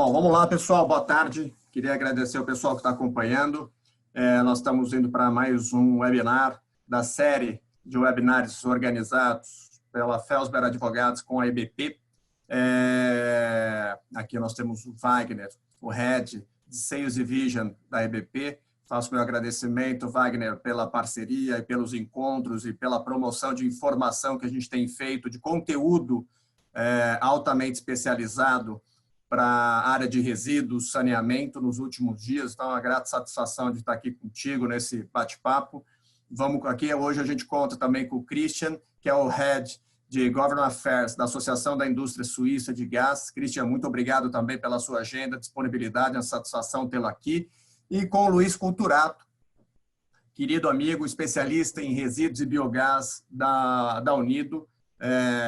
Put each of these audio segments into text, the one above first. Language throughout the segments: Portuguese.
Bom, vamos lá, pessoal. Boa tarde. Queria agradecer ao pessoal que está acompanhando. Nós estamos indo para mais um webinar da série de webinários organizados pela Felsberg Advogados com a EBP. Aqui nós temos o Wagner, o Head de Sales e Vision da EBP. Faço meu agradecimento, Wagner, pela parceria e pelos encontros e pela promoção de informação que a gente tem feito, de conteúdo altamente especializado para a área de resíduos, saneamento nos últimos dias. Então, é uma grata satisfação de estar aqui contigo nesse bate-papo. Vamos aqui, hoje a gente conta também com o Christian, que é o Head de Government Affairs da Associação da Indústria Suíça de Gás. Christian, muito obrigado também pela sua agenda, disponibilidade, uma satisfação tê-lo aqui. E com o Luiz Culturato, querido amigo, especialista em resíduos e biogás da Unido,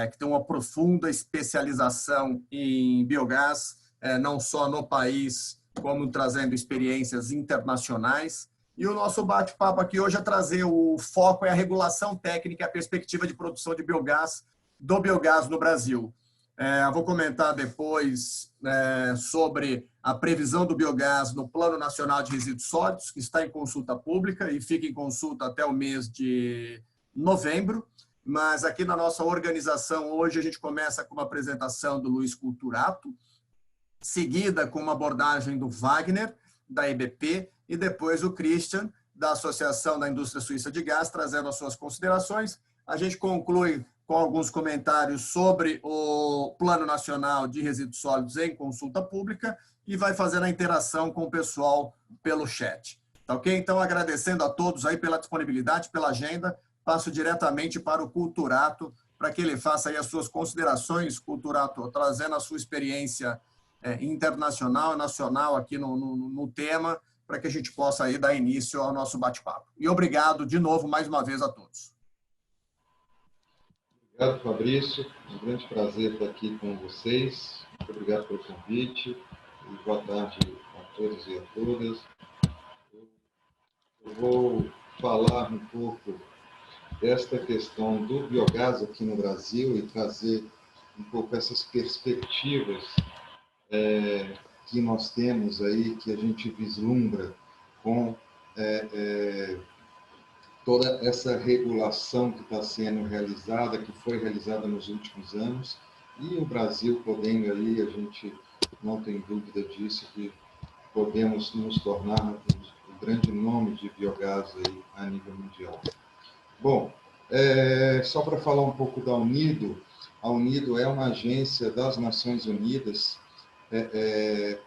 que tem uma profunda especialização em biogás, não só no país, como trazendo experiências internacionais. E o nosso bate-papo aqui hoje é trazer o foco, a regulação técnica e a perspectiva de produção de biogás, do biogás no Brasil. Vou comentar depois sobre a previsão do biogás no Plano Nacional de Resíduos Sólidos, que está em consulta pública e fica em consulta até o mês de novembro. Mas aqui na nossa organização, hoje a gente começa com uma apresentação do Luiz Culturato, seguida com uma abordagem do Wagner, da EBP, e depois o Christian, da Associação da Indústria Suíça de Gás, trazendo as suas considerações. A gente conclui com alguns comentários sobre o Plano Nacional de Resíduos Sólidos em consulta pública e vai fazendo a interação com o pessoal pelo chat. Tá ok? Então, agradecendo a todos aí pela disponibilidade, pela agenda, passo diretamente para o Culturato, para que ele faça aí as suas considerações, Culturato, trazendo a sua experiência internacional e nacional aqui no tema, para que a gente possa aí dar início ao nosso bate-papo. E obrigado de novo, mais uma vez, a todos. Obrigado, Fabrício. É um grande prazer estar aqui com vocês. Muito obrigado pelo convite. E boa tarde a todos e a todas. Eu vou falar um pouco desta questão do biogás aqui no Brasil e trazer um pouco essas perspectivas que nós temos aí, que a gente vislumbra com toda essa regulação que está sendo realizada, que foi realizada nos últimos anos, e o Brasil podendo aí, a gente não tem dúvida disso, que podemos nos tornar um grande nome de biogás aí a nível mundial. Bom, só para falar um pouco da Unido, a Unido é uma agência das Nações Unidas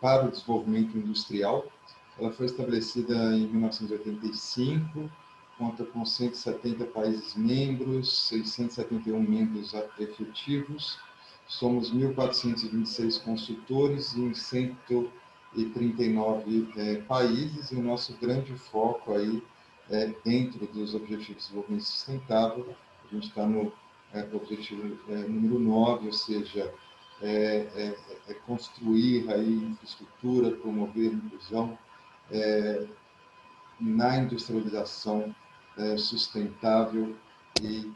para o desenvolvimento industrial. Ela foi estabelecida em 1985, conta com 170 países membros, 671 membros efetivos, somos 1.426 consultores em 139 países, e o nosso grande foco aí dentro dos Objetivos de Desenvolvimento Sustentável, a gente está no objetivo número 9, ou seja, construir aí infraestrutura, promover inclusão na industrialização sustentável e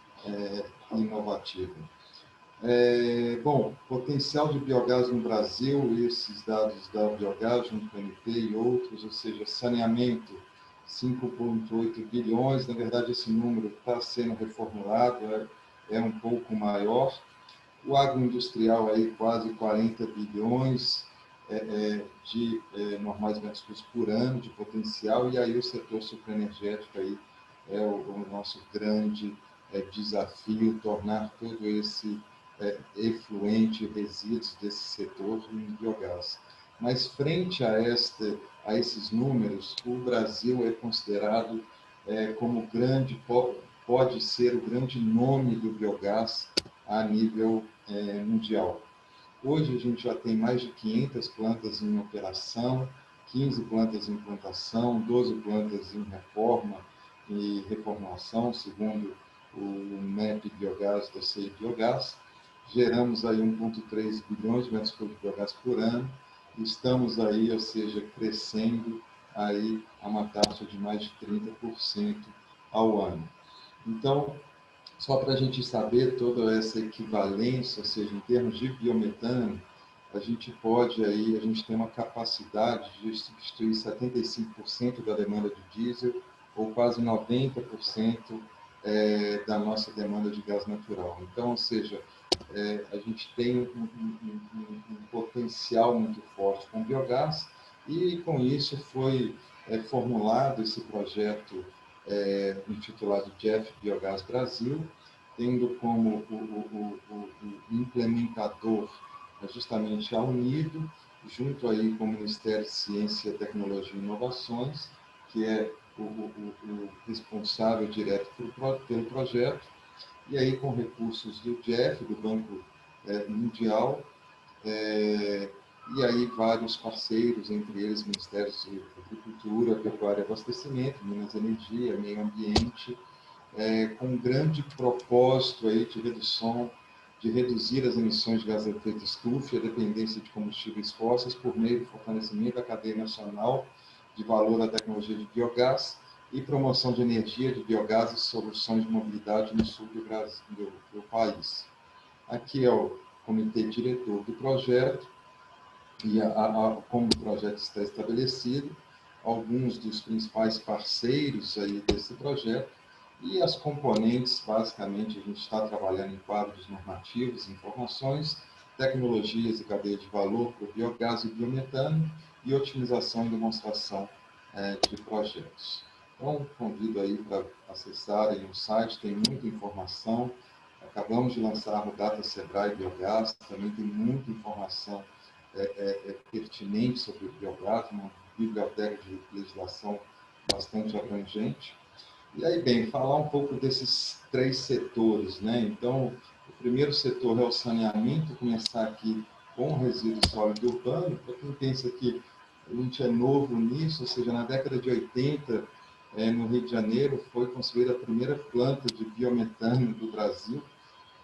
inovativa. Bom, potencial de biogás no Brasil, esses dados da Biogás, junto com a ANP e outros, ou seja, saneamento, 5,8 bilhões, na verdade esse número está sendo reformulado, é um pouco maior. O agroindustrial aí quase 40 bilhões de normais métricos por ano de potencial, e aí o setor sucroenergético aí é o nosso grande desafio, tornar todo esse efluente, resíduos desse setor em biogás. Mas frente a esses números, o Brasil é considerado como grande, pode ser o grande nome do biogás a nível mundial. Hoje a gente já tem mais de 500 plantas em operação, 15 plantas em implantação, 12 plantas em reforma e reformulação, segundo o MEP Biogás da CI Biogás. Geramos aí 1,3 bilhões de metros cúbicos de biogás por ano. Estamos aí, ou seja, crescendo aí a uma taxa de mais de 30% ao ano. Então, só para a gente saber toda essa equivalência, ou seja, em termos de biometano, a gente pode aí, a gente tem uma capacidade de substituir 75% da demanda de diesel ou quase 90% da nossa demanda de gás natural. Então, ou seja, a gente tem um potencial muito forte com biogás e, com isso, foi formulado esse projeto intitulado Jeff Biogás Brasil, tendo como o implementador justamente a Unido, junto aí com o Ministério de Ciência, Tecnologia e Inovações, que é o responsável direto pelo projeto, e aí com recursos do Jeff, do Banco Mundial, e aí vários parceiros, entre eles Ministérios de Agricultura, Pecuária e Abastecimento, Minas e Energia, Meio Ambiente, com um grande propósito aí de reduzir as emissões de gás de efeito estufa e a dependência de combustíveis fósseis por meio do fortalecimento da cadeia nacional de valor da tecnologia de biogás e promoção de energia de biogás e soluções de mobilidade no sul do país. Aqui é o comitê diretor do projeto e como o projeto está estabelecido, alguns dos principais parceiros aí desse projeto e as componentes, basicamente, a gente está trabalhando em quadros normativos, informações, tecnologias e cadeia de valor para o biogás e biometano e otimização e demonstração de projetos. Então, convido aí para acessarem o site, tem muita informação. Acabamos de lançar o Data Sebrae Biogás, também tem muita informação pertinente sobre o biogás, uma biblioteca de legislação bastante abrangente. E aí, bem, falar um pouco desses 3 setores, né? Então, o primeiro setor é o saneamento, começar aqui com o resíduo sólido urbano. Para quem pensa que a gente é novo nisso, ou seja, na década de 80, no Rio de Janeiro, foi construída a primeira planta de biometano do Brasil,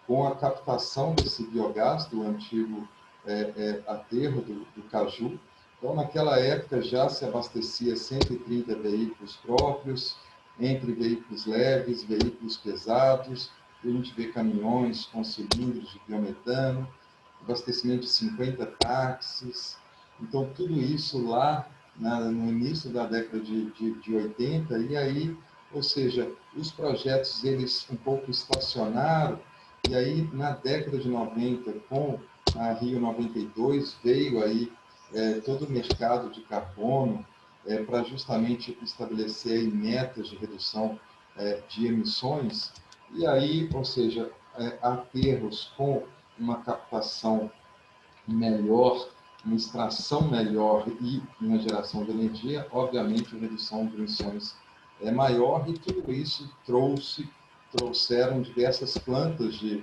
com a captação desse biogás do antigo aterro do Caju. Então, naquela época, já se abastecia 130 veículos próprios, entre veículos leves, veículos pesados, a gente vê caminhões com cilindros de biometano, abastecimento de 50 táxis. Então, tudo isso lá no início da década de 80, e aí, ou seja, os projetos, eles um pouco estacionaram, e aí, na década de 90, com a Rio 92, veio aí todo o mercado de carbono para justamente estabelecer aí metas de redução de emissões, e aí, ou seja, aterros com uma captação melhor, uma extração melhor e uma geração de energia, obviamente, a redução de emissões é maior, e tudo isso trouxeram diversas plantas de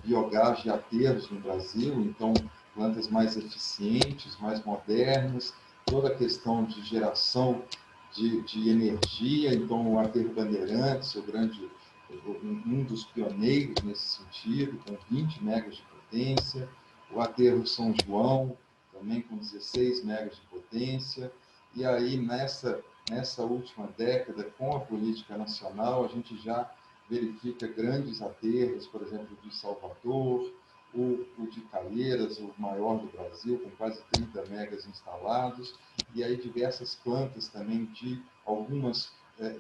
biogás de aterros no Brasil, então, plantas mais eficientes, mais modernas, toda a questão de geração de energia, então, o aterro Bandeirantes, um dos pioneiros nesse sentido, com 20 megas de potência, o aterro São João, também com 16 megas de potência, e aí, nessa última década, com a política nacional, a gente já verifica grandes aterros, por exemplo, de Salvador, o de Calheiras, o maior do Brasil, com quase 30 megas instalados, e aí diversas plantas também, algumas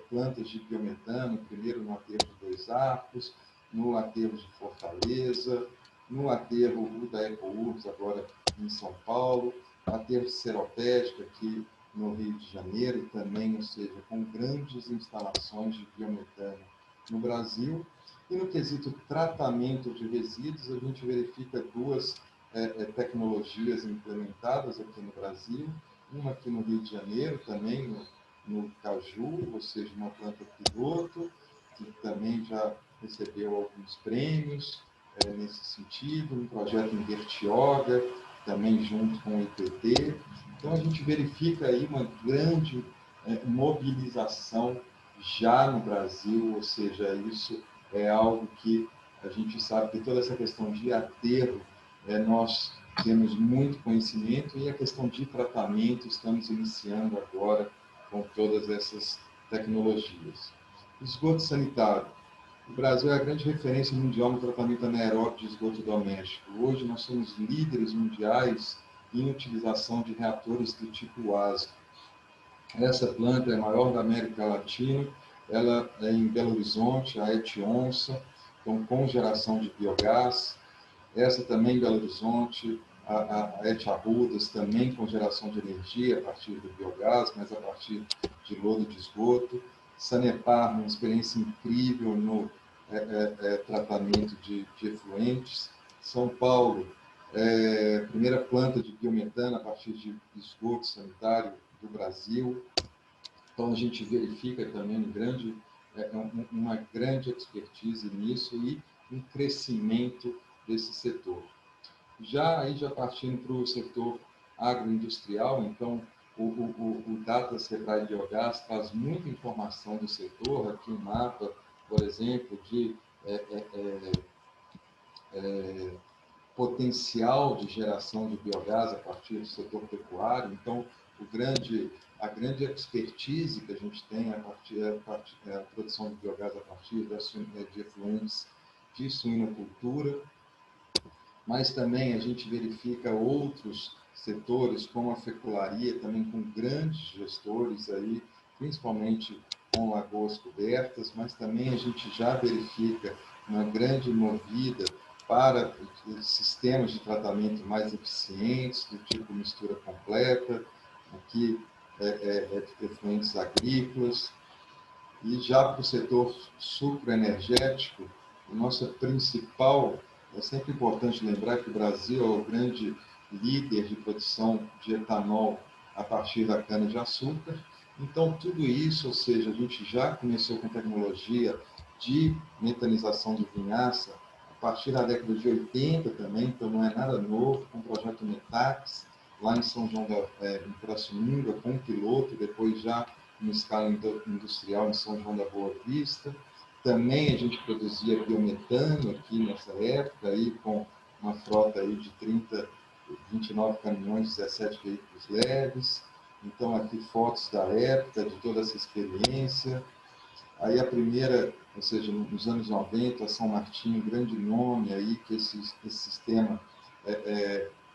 plantas de biometano, primeiro no aterro de Dois Arcos, no aterro de Fortaleza, no aterro da EcoURBS, agora em São Paulo, aterro Seropédica, aqui no Rio de Janeiro também, ou seja, com grandes instalações de biometano no Brasil. E no quesito tratamento de resíduos, a gente verifica 2 tecnologias implementadas aqui no Brasil, uma aqui no Rio de Janeiro, também no Caju, ou seja, uma planta piloto, que também já recebeu alguns prêmios nesse sentido, um projeto em Bertioga, também junto com o IPT. Então, a gente verifica aí uma grande mobilização já no Brasil, ou seja, isso é algo que a gente sabe que toda essa questão de aterro, nós temos muito conhecimento, e a questão de tratamento estamos iniciando agora com todas essas tecnologias. Esgoto sanitário. O Brasil é a grande referência mundial no tratamento anaeróbio de esgoto doméstico. Hoje, nós somos líderes mundiais em utilização de reatores do tipo ASA. Essa planta é a maior da América Latina, ela é em Belo Horizonte, a Etionça, então, com geração de biogás. Essa também em Belo Horizonte, a Etiarrudas, também com geração de energia a partir do biogás, mas a partir de lodo de esgoto. Sanepar, uma experiência incrível no tratamento de efluentes. São Paulo, primeira planta de biometano a partir de esgoto sanitário do Brasil. Então, a gente verifica também uma grande expertise nisso e um crescimento desse setor. Já partindo para o setor agroindustrial, então, o Data Sebrae Biogás traz muita informação do setor, aqui um mapa, por exemplo, de potencial de geração de biogás a partir do setor pecuário. Então, a grande expertise que a gente tem a produção de biogás a partir de efluentes de suinocultura, mas também a gente verifica outros setores, como a fecularia, também com grandes gestores aí, principalmente com lagoas cobertas, mas também a gente já verifica uma grande movida para sistemas de tratamento mais eficientes, do tipo mistura completa, aqui efluentes agrícolas. E já para o setor sucroenergético, o nosso principal, é sempre importante lembrar que o Brasil é o grande líder de produção de etanol a partir da cana-de-açúcar. Então, tudo isso, ou seja, a gente já começou com tecnologia de metanização de vinhaça a partir da década de 80 também, então não é nada novo, com o projeto Metax, lá em São João em Pirassununga, com um piloto, depois já em escala industrial em São João da Boa Vista. Também a gente produzia biometano aqui nessa época, aí, com uma frota aí de 29 caminhões, 17 veículos leves. Então, aqui fotos da época, de toda essa experiência. Aí a primeira, ou seja, nos anos 90, São Martinho, um grande nome aí que esse sistema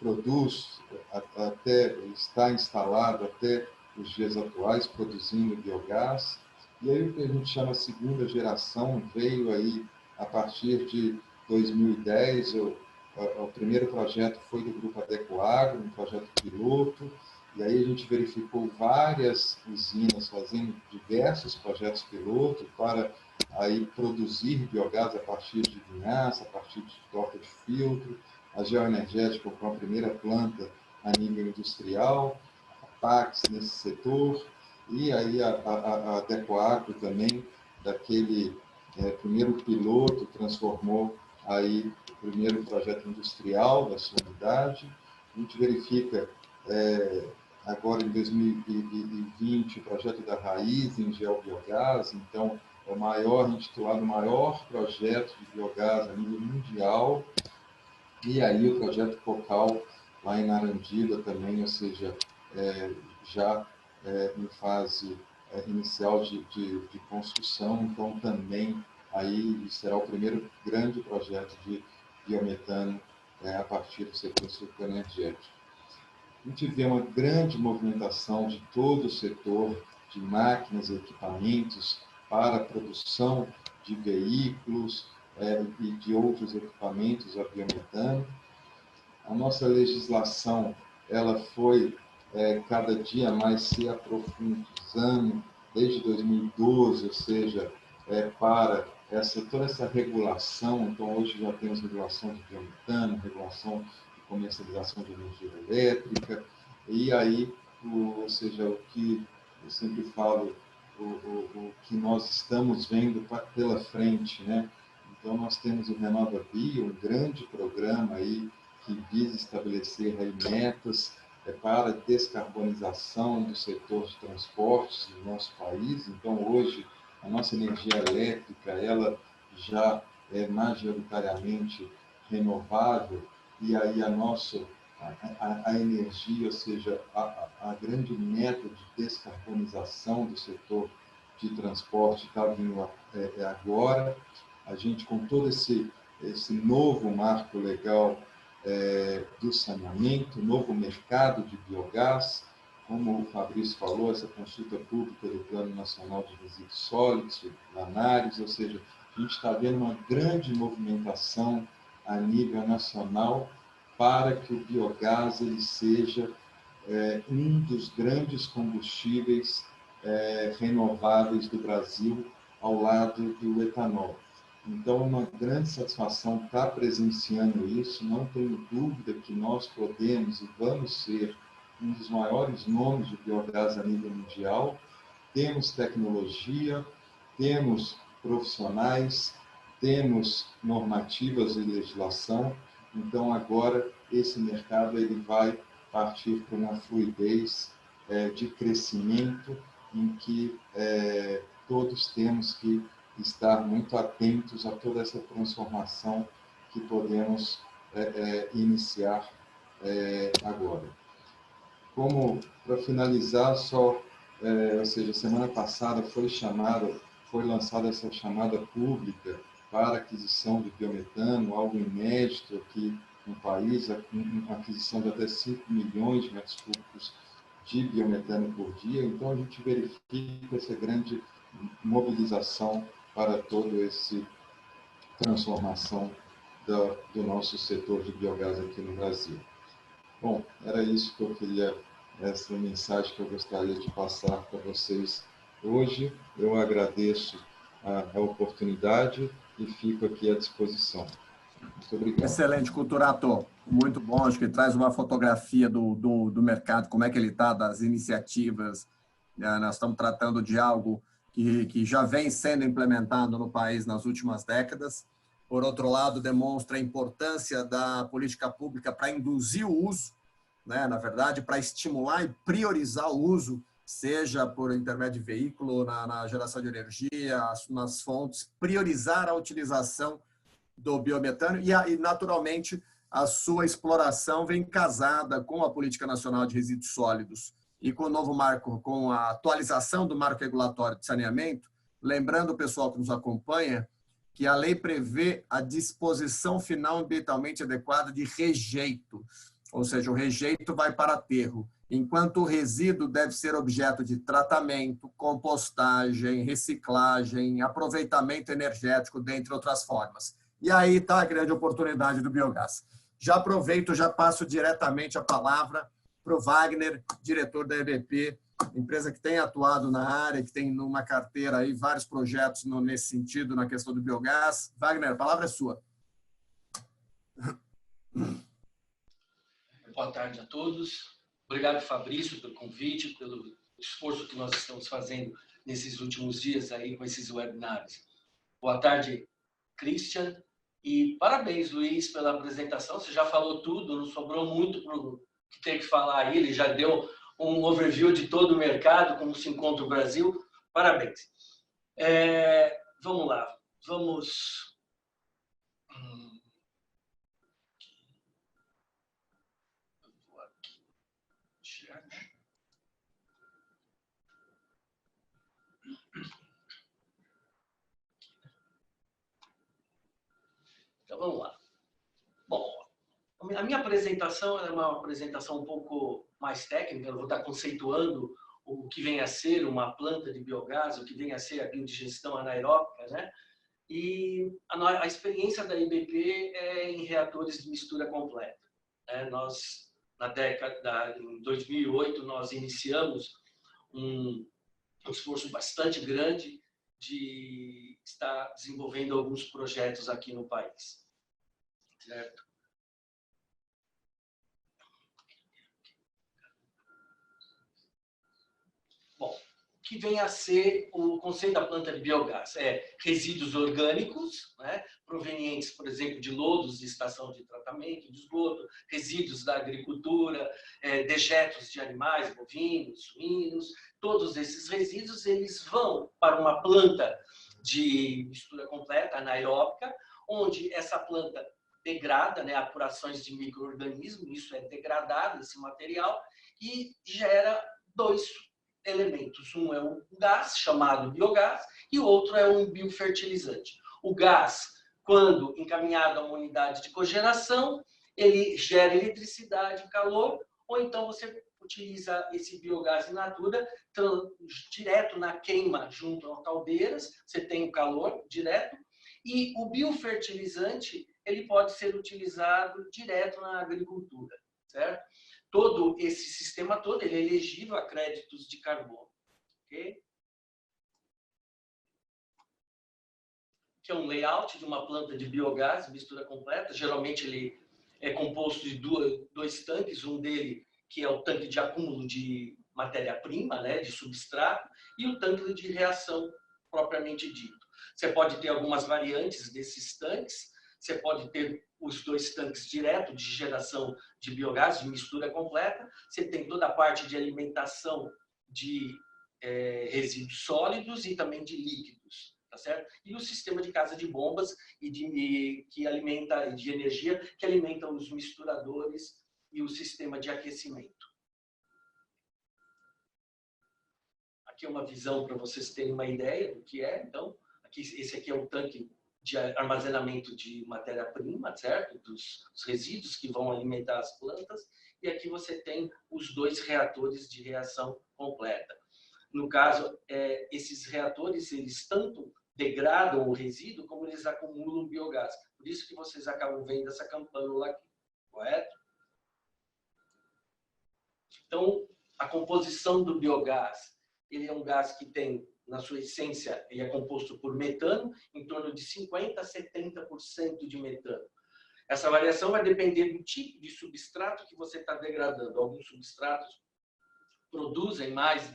produz, até está instalado até os dias atuais, produzindo biogás. E aí o que a gente chama de segunda geração veio aí a partir de 2010, o primeiro projeto foi do Grupo Adecoagro, um projeto piloto, e aí a gente verificou várias usinas fazendo diversos projetos piloto para aí produzir biogás a partir de vinhaça, a partir de torta de filtro, a Geoenergética com a primeira planta a nível industrial, a Pax nesse setor, e aí a Adecoagro também, daquele primeiro piloto, transformou aí o primeiro projeto industrial da sua unidade. A gente verifica agora em 2020 o projeto da Raiz em geobiogás, então é o maior, intitulado o maior projeto de biogás a nível mundial, e aí o projeto Cocal lá em Narandiba também, ou seja, já em fase inicial de construção, então também aí será o primeiro grande projeto de biometano a partir do setor sucroenergético. A gente vê uma grande movimentação de todo o setor de máquinas e equipamentos para a produção de veículos e de outros equipamentos a biometano. A nossa legislação ela foi cada dia mais se aprofundando desde 2012, ou seja, para toda essa regulação. Então, hoje já temos regulação de biometano, regulação de comercialização de energia elétrica, e aí, ou seja, o que eu sempre falo, o que nós estamos vendo pela frente, né? Então, nós temos o RenovaBio, um grande programa aí que visa estabelecer aí metas para a descarbonização do setor de transportes do nosso país. Então, hoje, a nossa energia elétrica ela já é majoritariamente renovável, e aí a energia, ou seja, a grande meta de descarbonização do setor de transporte está vindo agora. A gente, com todo esse novo marco legal do saneamento, novo mercado de biogás, como o Fabrício falou, essa consulta pública do Plano Nacional de Resíduos Sólidos, planários, ou seja, a gente está vendo uma grande movimentação a nível nacional para que o biogás ele seja um dos grandes combustíveis renováveis do Brasil, ao lado do etanol. Então, é uma grande satisfação estar presenciando isso. Não tenho dúvida que nós podemos e vamos ser um dos maiores nomes de biogás a nível mundial. Temos tecnologia, temos profissionais, temos normativas e legislação. Então, agora, esse mercado ele vai partir para uma fluidez de crescimento em que todos temos que estar muito atentos a toda essa transformação que podemos iniciar agora. Como, para finalizar, ou seja, semana passada foi lançada essa chamada pública para aquisição de biometano, algo inédito aqui no país, uma aquisição de até 5 milhões de metros cúbicos de biometano por dia. Então, a gente verifica essa grande mobilização para toda essa transformação do nosso setor de biogás aqui no Brasil. Bom, era isso que eu queria, essa mensagem que eu gostaria de passar para vocês hoje. Eu agradeço a oportunidade e fico aqui à disposição. Muito obrigado. Excelente, Couturato. Muito bom, acho que traz uma fotografia do mercado, como é que ele está, das iniciativas. Nós estamos tratando de algo que já vem sendo implementado no país nas últimas décadas. Por outro lado, demonstra a importância da política pública para induzir o uso, né? Na verdade, para estimular e priorizar o uso, seja por intermédio de veículo, na geração de energia, nas fontes, priorizar a utilização do biometano e, naturalmente, a sua exploração vem casada com a Política Nacional de Resíduos Sólidos e com o novo marco, com a atualização do marco regulatório de saneamento, lembrando o pessoal que nos acompanha que a lei prevê a disposição final ambientalmente adequada de rejeito, ou seja, o rejeito vai para aterro, enquanto o resíduo deve ser objeto de tratamento, compostagem, reciclagem, aproveitamento energético, dentre outras formas. E aí está a grande oportunidade do biogás. Já aproveito, já passo diretamente a palavra para o Wagner, diretor da EBP, empresa que tem atuado na área, que tem numa carteira aí vários projetos nesse sentido, na questão do biogás. Wagner, a palavra é sua. Boa tarde a todos. Obrigado, Fabrício, pelo convite, pelo esforço que nós estamos fazendo nesses últimos dias aí com esses webinars. Boa tarde, Christian. E parabéns, Luiz, pela apresentação. Você já falou tudo, não sobrou muito para o que tem que falar aí. Ele já deu um overview de todo o mercado, como se encontra o Brasil. Parabéns. Vamos lá. Vamos... Então, vamos lá. Bom, a minha apresentação é uma apresentação um pouco mais técnica. Eu vou estar conceituando o que vem a ser uma planta de biogás, o que vem a ser a biodigestão anaeróbica, né? E a experiência da EBP é em reatores de mistura completa. Nós, em 2008, nós iniciamos um esforço bastante grande de estar desenvolvendo alguns projetos aqui no país. Certo? Bom, o que vem a ser o conceito da planta de biogás? Resíduos orgânicos, né, provenientes, por exemplo, de lodos de estação de tratamento de esgoto, resíduos da agricultura, dejetos de animais, bovinos, suínos. Todos esses resíduos eles vão para uma planta de mistura completa, anaeróbica, onde essa planta degrada, né, apurações de micro-organismos, isso é degradado, esse material, e gera dois elementos. Um é um gás, chamado biogás, e o outro é um biofertilizante. O gás, quando encaminhado a uma unidade de cogeração, ele gera eletricidade, calor, ou então você utiliza esse biogás in natura direto na queima junto a caldeiras, você tem o calor direto, e o biofertilizante ele pode ser utilizado direto na agricultura, certo? Todo esse sistema todo ele é elegível a créditos de carbono, ok? Que é um layout de uma planta de biogás, mistura completa. Geralmente ele é composto de dois tanques, um dele que é o tanque de acúmulo de matéria-prima, né, de substrato, e o tanque de reação propriamente dito. Você pode ter algumas variantes desses tanques, você pode ter os dois tanques direto de geração de biogás, de mistura completa, você tem toda a parte de alimentação de resíduos sólidos e também de líquidos. Tá certo? E o sistema de casa de bombas que alimenta de energia, que alimenta os misturadores e o sistema de aquecimento. Aqui é uma visão para vocês terem uma ideia do que é. Então, esse aqui é o tanque de armazenamento de matéria-prima, certo? Dos resíduos que vão alimentar as plantas. E aqui você tem os dois reatores de reação completa. No caso, esses reatores, eles tanto degradam o resíduo, como eles acumulam biogás. Por isso que vocês acabam vendo essa campânula aqui, correto? Então, a composição do biogás, ele é um gás que tem, na sua essência, ele é composto por metano, em torno de 50% a 70% de metano. Essa variação vai depender do tipo de substrato que você está degradando. Alguns substratos produzem mais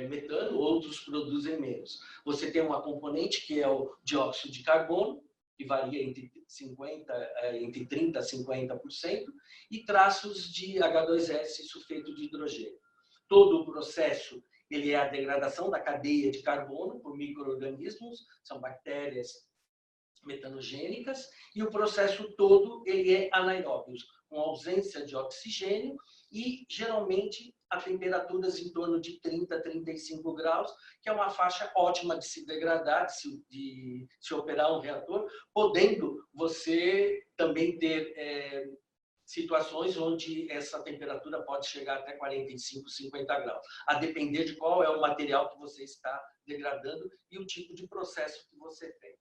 metano, outros produzem menos. Você tem uma componente que é o dióxido de carbono, que varia entre 30% a 50%, e traços de H2S, sulfeto de hidrogênio. Todo o processo ele é a degradação da cadeia de carbono por micro-organismos, são bactérias metanogênicas, e o processo todo ele é anaeróbio, com ausência de oxigênio e, geralmente, a temperaturas em torno de 30 a 35 graus, que é uma faixa ótima de se degradar, de se operar um reator, podendo você também ter situações onde essa temperatura pode chegar até 45, 50 graus, a depender de qual é o material que você está degradando e o tipo de processo que você tem.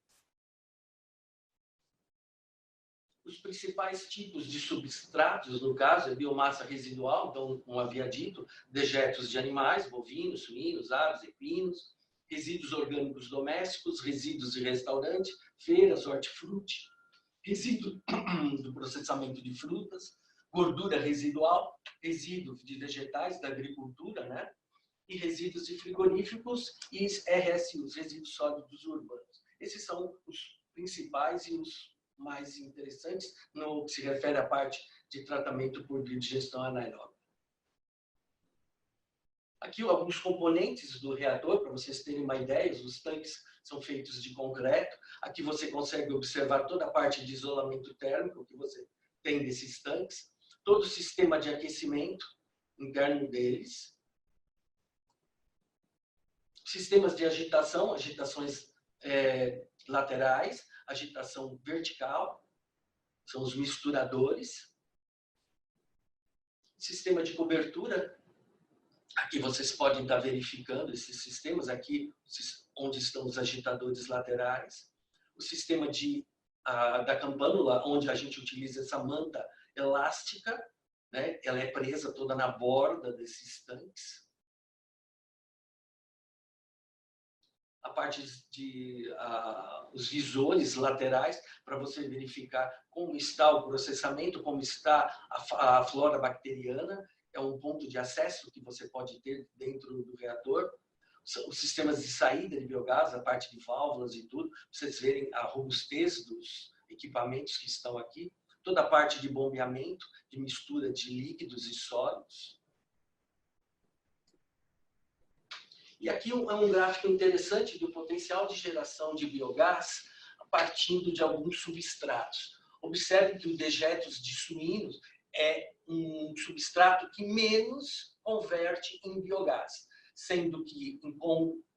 Os principais tipos de substratos, no caso, é biomassa residual, então, como havia dito, dejetos de animais, bovinos, suínos, aves, equinos, resíduos orgânicos domésticos, resíduos de restaurante, feiras, hortifruti, resíduo do processamento de frutas, gordura residual, resíduos de vegetais da agricultura, né? E resíduos de frigoríficos e RSUs, resíduos sólidos urbanos. Esses são os principais e os mais interessantes no que se refere à parte de tratamento por digestão anaeróbica. Aqui alguns componentes do reator, para vocês terem uma ideia, os tanques são feitos de concreto. Aqui você consegue observar toda a parte de isolamento térmico que você tem desses tanques, todo o sistema de aquecimento interno deles, sistemas de agitação, agitações laterais, agitação vertical, são os misturadores. Sistema de cobertura, aqui vocês podem estar verificando esses sistemas, aqui onde estão os agitadores laterais. O sistema da campânula, onde a gente utiliza essa manta elástica, né? Ela é presa toda na borda desses tanques. A parte os visores laterais, para você verificar como está o processamento, como está a flora bacteriana. É um ponto de acesso que você pode ter dentro do reator. Os sistemas de saída de biogás, a parte de válvulas e tudo, para vocês verem a robustez dos equipamentos que estão aqui. Toda a parte de bombeamento, de mistura de líquidos e sólidos. E aqui é um gráfico interessante do potencial de geração de biogás partindo de alguns substratos. Observe que o dejetos de suínos é um substrato que menos converte em biogás, sendo que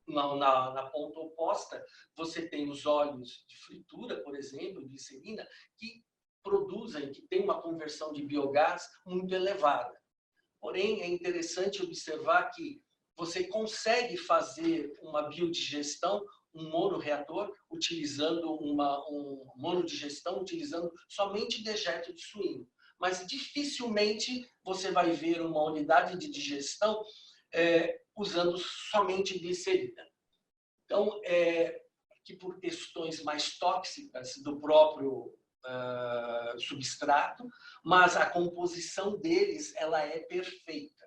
na ponta oposta, você tem os óleos de fritura, por exemplo, glicerina, que produzem, que tem uma conversão de biogás muito elevada. Porém, é interessante observar que você consegue fazer uma biodigestão, um monoreator, utilizando um monodigestão, utilizando somente dejeto de suíno. Mas dificilmente você vai ver uma unidade de digestão usando somente glicerina. Então, que por questões mais tóxicas do próprio substrato, mas a composição deles ela é perfeita.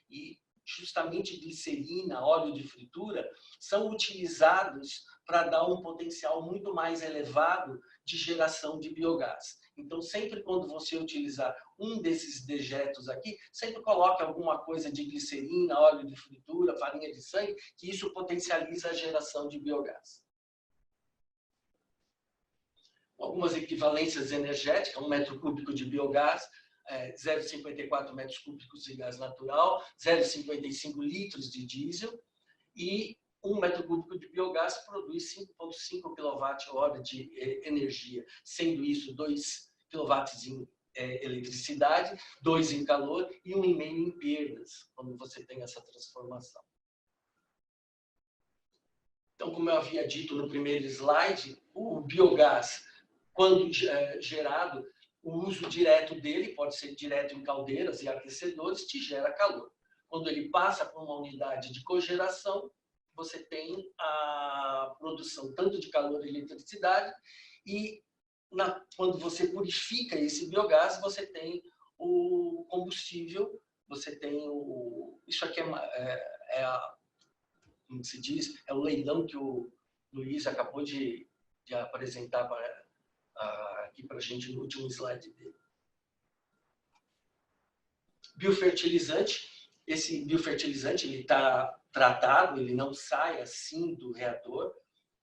E justamente glicerina, óleo de fritura, são utilizados para dar um potencial muito mais elevado de geração de biogás. Então, sempre quando você utilizar um desses dejetos aqui, sempre coloque alguma coisa de glicerina, óleo de fritura, farinha de sangue, que isso potencializa a geração de biogás. Algumas equivalências energéticas, 1 metro cúbico de biogás, 0,54 metros cúbicos de gás natural, 0,55 litros de diesel e 1 metro cúbico de biogás produz 5,5 kWh de energia, sendo isso 2 kW em eletricidade, 2 em calor e 1,5 em perdas, quando você tem essa transformação. Então, como eu havia dito no primeiro slide, o biogás, quando gerado, o uso direto dele, pode ser direto em caldeiras e aquecedores, te gera calor. Quando ele passa por uma unidade de cogeração, você tem a produção tanto de calor e eletricidade, e quando você purifica esse biogás, você tem o combustível, você tem isso aqui como se diz, é o leilão que o Luiz acabou de apresentar aqui para a gente no último slide dele. Biofertilizante. Esse biofertilizante ele está tratado, ele não sai assim do reator,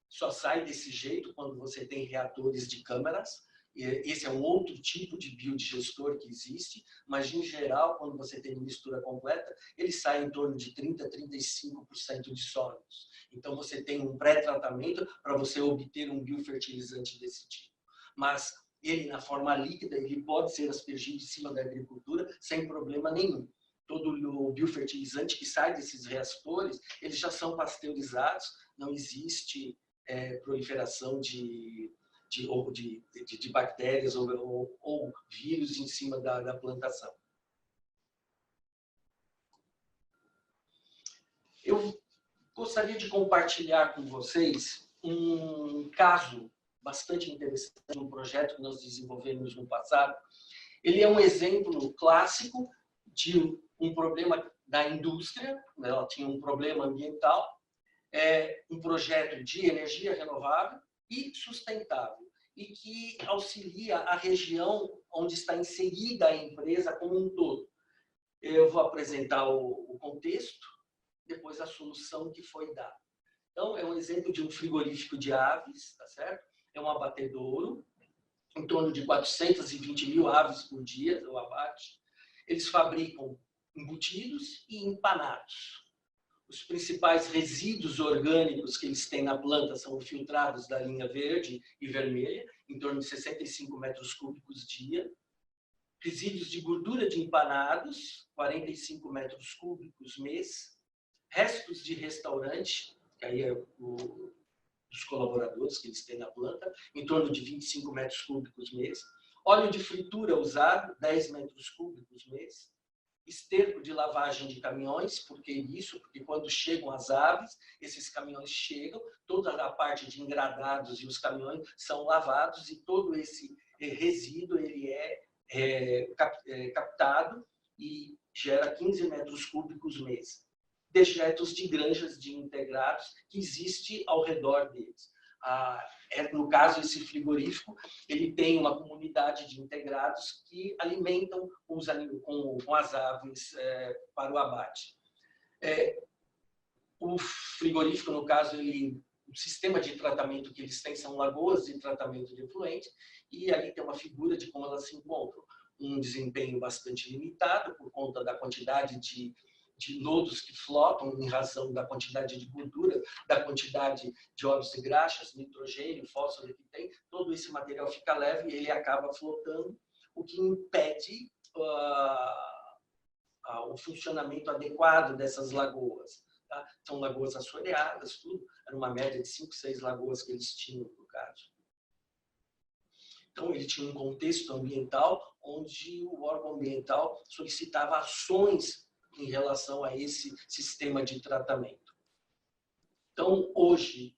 só sai desse jeito quando você tem reatores de câmaras. Esse é um outro tipo de biodigestor que existe, mas em geral, quando você tem mistura completa, ele sai em torno de 30% a 35% de sólidos. Então você tem um pré-tratamento para você obter um biofertilizante desse tipo. Mas ele, na forma líquida, ele pode ser aspergido em cima da agricultura sem problema nenhum. Todo o biofertilizante que sai desses reatores, eles já são pasteurizados, não existe proliferação de bactérias ou vírus em cima da plantação. Eu gostaria de compartilhar com vocês um caso bastante interessante, um projeto que nós desenvolvemos no passado. Ele é um exemplo clássico de um problema da indústria, ela tinha um problema ambiental, um projeto de energia renovável e sustentável, e que auxilia a região onde está inserida a empresa como um todo. Eu vou apresentar o contexto, depois a solução que foi dada. Então, é um exemplo de um frigorífico de aves, tá certo? É um abatedouro, em torno de 420 mil aves por dia, o abate. Eles fabricam embutidos e empanados. Os principais resíduos orgânicos que eles têm na planta são filtrados da linha verde e vermelha, em torno de 65 metros cúbicos dia. Resíduos de gordura de empanados, 45 metros cúbicos mês. Restos de restaurante, que aí é dos colaboradores que eles têm na planta, em torno de 25 metros cúbicos mês. Óleo de fritura usado, 10 metros cúbicos mês. Esterco de lavagem de caminhões, porque quando chegam as aves, esses caminhões chegam, toda a parte de engradados e os caminhões são lavados e todo esse resíduo ele é captado e gera 15 metros cúbicos mês. Dejetos de granjas de integrados que existe ao redor deles. No caso, esse frigorífico, ele tem uma comunidade de integrados que alimentam com as aves para o abate. O frigorífico, no caso, o sistema de tratamento que eles têm são lagoas de tratamento de efluente, e aí tem uma figura de como elas se encontram. Um desempenho bastante limitado por conta da quantidade de de lodos que flotam em razão da quantidade de gordura, da quantidade de óleos e graxas, nitrogênio, fósforo que tem, todo esse material fica leve e ele acaba flotando, o que impede o funcionamento adequado dessas lagoas. Tá? São lagoas assoreadas, tudo. Era uma média de 5, 6 lagoas que eles tinham, no caso. Então, ele tinha um contexto ambiental onde o órgão ambiental solicitava ações em relação a esse sistema de tratamento. Então, hoje,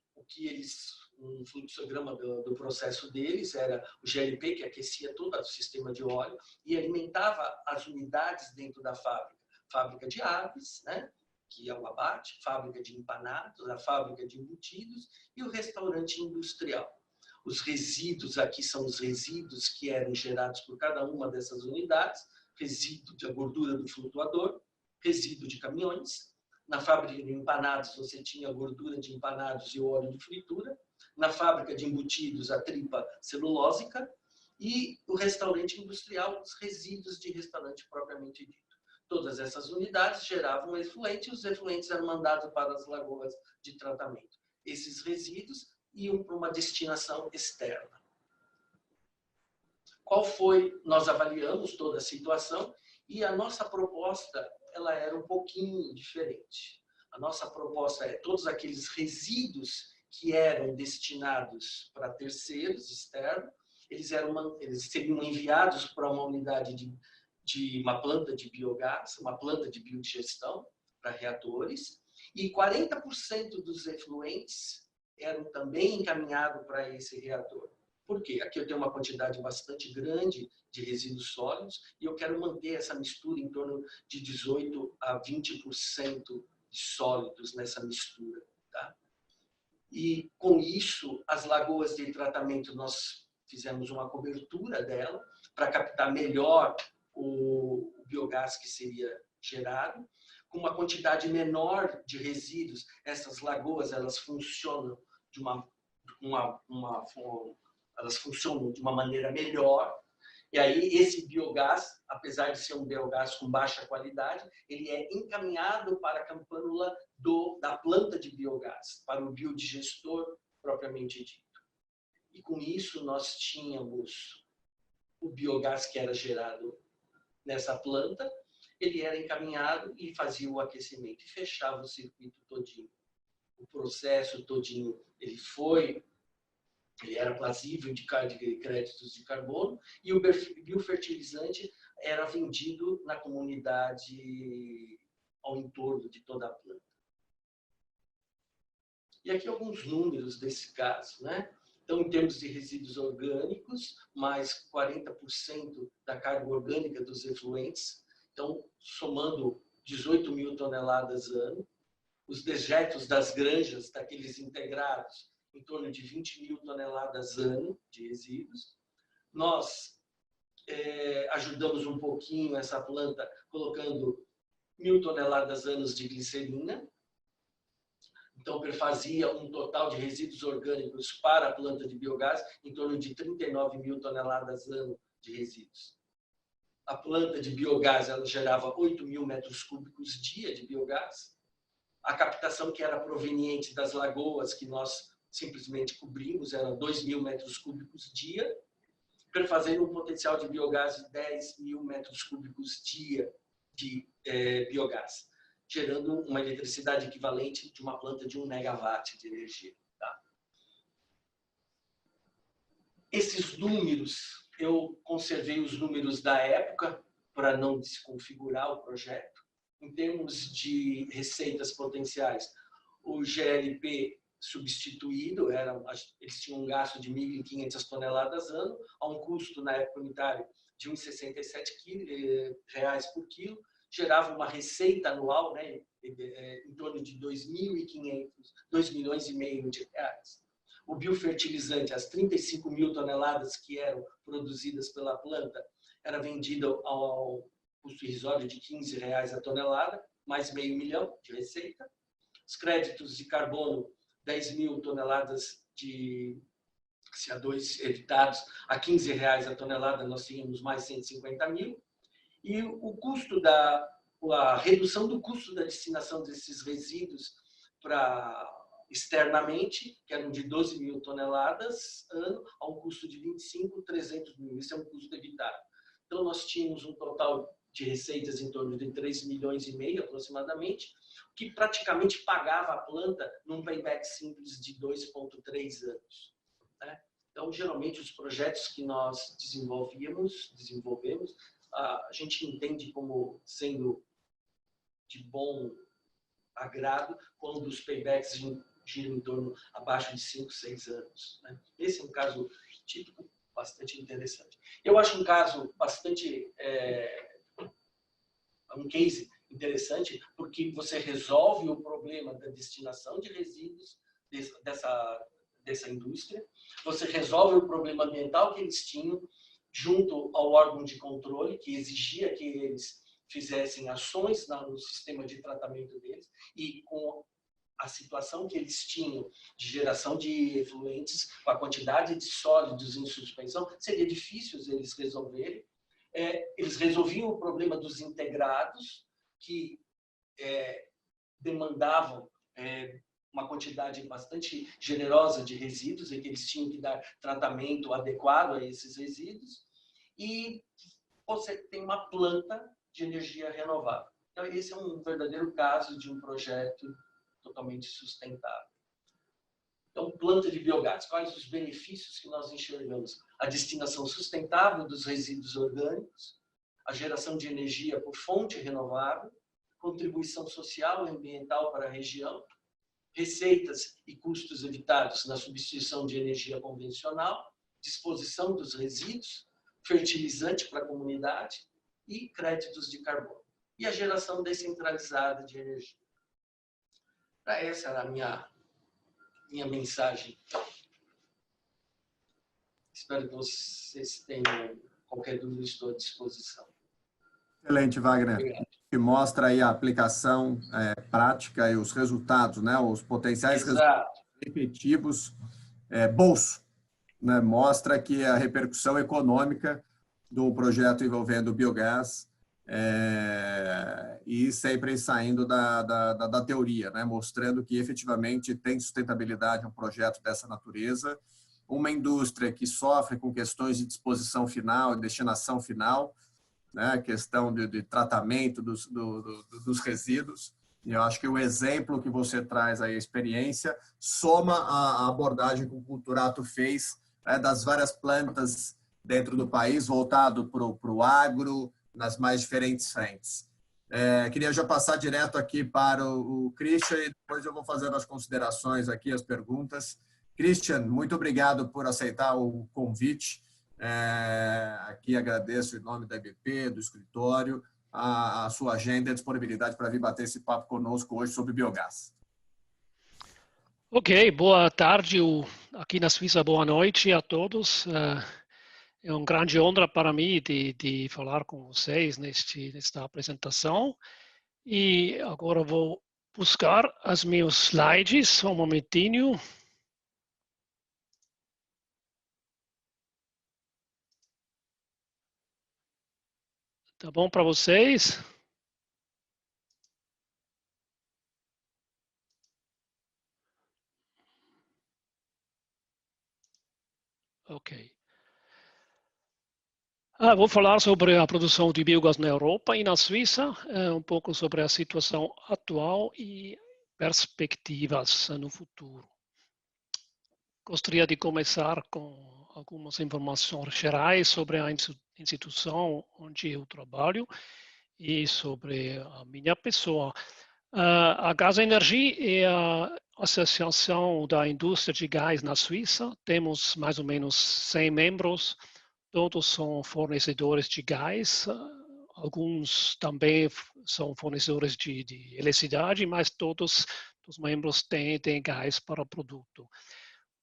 um fluxograma do processo deles era o GLP, que aquecia todo o sistema de óleo e alimentava as unidades dentro da fábrica. Fábrica de aves, né? Que é o abate, fábrica de empanados, a fábrica de embutidos e o restaurante industrial. Os resíduos aqui são os resíduos que eram gerados por cada uma dessas unidades, resíduo da gordura do flutuador, resíduo de caminhões. Na fábrica de empanados você tinha a gordura de empanados e o óleo de fritura. Na fábrica de embutidos, a tripa celulósica. E o restaurante industrial, os resíduos de restaurante propriamente dito. Todas essas unidades geravam efluente e os efluentes eram mandados para as lagoas de tratamento. Esses resíduos iam para uma destinação externa. Nós avaliamos toda a situação e a nossa proposta ela era um pouquinho diferente. A nossa proposta é todos aqueles resíduos que eram destinados para terceiros externos, eles seriam enviados para uma unidade de uma planta de biogás, uma planta de biodigestão para reatores, e 40% dos efluentes eram também encaminhados para esse reator. Por quê? Aqui eu tenho uma quantidade bastante grande de resíduos sólidos e eu quero manter essa mistura em torno de 18% a 20% de sólidos nessa mistura. Tá? E com isso, as lagoas de tratamento, nós fizemos uma cobertura dela para captar melhor o biogás que seria gerado. Com uma quantidade menor de resíduos, essas lagoas elas funcionam de elas funcionam de uma maneira melhor. E aí esse biogás, apesar de ser um biogás com baixa qualidade, ele é encaminhado para a campanula da planta de biogás, para o biodigestor propriamente dito. E com isso nós tínhamos o biogás que era gerado nessa planta, ele era encaminhado e fazia o aquecimento e fechava o circuito todinho. O processo todinho, ele era plasível de créditos de carbono e o biofertilizante era vendido na comunidade ao entorno de toda a planta. E aqui alguns números desse caso, né? Então, em termos de resíduos orgânicos, mais 40% da carga orgânica dos efluentes, então, somando 18 mil toneladas ano, os dejetos das granjas, daqueles integrados, em torno de 20 mil toneladas ano de resíduos. Nós ajudamos um pouquinho essa planta colocando 1.000 toneladas anos de glicerina. Então, perfazia um total de resíduos orgânicos para a planta de biogás em torno de 39 mil toneladas ano de resíduos. A planta de biogás ela gerava 8 mil metros cúbicos dia de biogás. A captação que era proveniente das lagoas que nós simplesmente cobrimos era 2 mil metros cúbicos dia, perfazendo um potencial de biogás de 10 mil metros cúbicos dia de biogás, gerando uma eletricidade equivalente de uma planta de 1 megawatt de energia. Tá? Esses números, eu conservei os números da época para não desconfigurar o projeto. Em termos de receitas potenciais, o GLP substituído, eles tinham um gasto de 1.500 toneladas ano, a um custo na época unitário de R$ 1,67 por quilo, gerava uma receita anual, né, em torno de 2 milhões e meio de reais. O biofertilizante, as 35 mil toneladas que eram produzidas pela planta, era vendido ao custo irrisório de R$ 15 a tonelada, mais meio milhão de receita. Os créditos de carbono, 10 mil toneladas de CO2 evitados a R$ 15 a tonelada, nós tínhamos mais 150 mil. E o custo a redução do custo da destinação desses resíduos para externamente, que eram de 12 mil toneladas ano, a um custo de 25, 300 mil. Isso é um custo evitado. Então, nós tínhamos um total de receitas em torno de 3 milhões e meio, aproximadamente, que praticamente pagava a planta num payback simples de 2,3 anos. Né? Então, geralmente, os projetos que nós desenvolvemos, a gente entende como sendo de bom agrado quando os paybacks giram em torno abaixo de 5, 6 anos. Né? Esse é um caso típico bastante interessante. Eu acho um caso bastante... um case interessante, porque você resolve o problema da destinação de resíduos dessa indústria, você resolve o problema ambiental que eles tinham junto ao órgão de controle, que exigia que eles fizessem ações no sistema de tratamento deles, e com a situação que eles tinham de geração de efluentes, com a quantidade de sólidos em suspensão, seria difícil eles resolverem. Eles resolviam o problema dos integrados, que demandavam uma quantidade bastante generosa de resíduos, e que eles tinham que dar tratamento adequado a esses resíduos, e você tem uma planta de energia renovável. Então, esse é um verdadeiro caso de um projeto totalmente sustentável. Então, planta de biogás, quais os benefícios que nós enxergamos? A destinação sustentável dos resíduos orgânicos, a geração de energia por fonte renovável, contribuição social e ambiental para a região, receitas e custos evitados na substituição de energia convencional, disposição dos resíduos, fertilizante para a comunidade e créditos de carbono. E a geração descentralizada de energia. Essa era a minha mensagem. Espero que vocês tenham qualquer dúvida, estou à disposição. Excelente, Wagner. Obrigado. Que mostra aí a aplicação prática e os resultados, né? Os potenciais resultados efetivos, bolso, né? Mostra que a repercussão econômica do projeto envolvendo biogás e sempre saindo da teoria, né? Mostrando que efetivamente tem sustentabilidade um projeto dessa natureza, uma indústria que sofre com questões de disposição final, destinação final, né, questão de tratamento dos resíduos. E eu acho que o exemplo que você traz aí, a experiência, soma a abordagem que o Culturato fez das várias plantas dentro do país, voltado para o agro, nas mais diferentes frentes. Queria já passar direto aqui para o Christian e depois eu vou fazendo as considerações aqui, as perguntas. Christian, muito obrigado por aceitar o convite. Aqui agradeço em nome da EBP, do escritório, a sua agenda e a disponibilidade para vir bater esse papo conosco hoje sobre biogás. Ok, boa tarde aqui na Suíça, boa noite a todos. É uma grande honra para mim de falar com vocês nesta apresentação. E agora vou buscar as meus slides, só um momentinho. Tá bom para vocês? Ok. Vou falar sobre a produção de biogás na Europa e na Suíça, um pouco sobre a situação atual e perspectivas no futuro. Gostaria de começar com algumas informações gerais sobre a instituição onde eu trabalho e sobre a minha pessoa. A Gás Energia é a Associação da Indústria de Gás na Suíça. Temos mais ou menos 100 membros. Todos são fornecedores de gás, alguns também são fornecedores de eletricidade, mas todos os membros têm gás para o produto.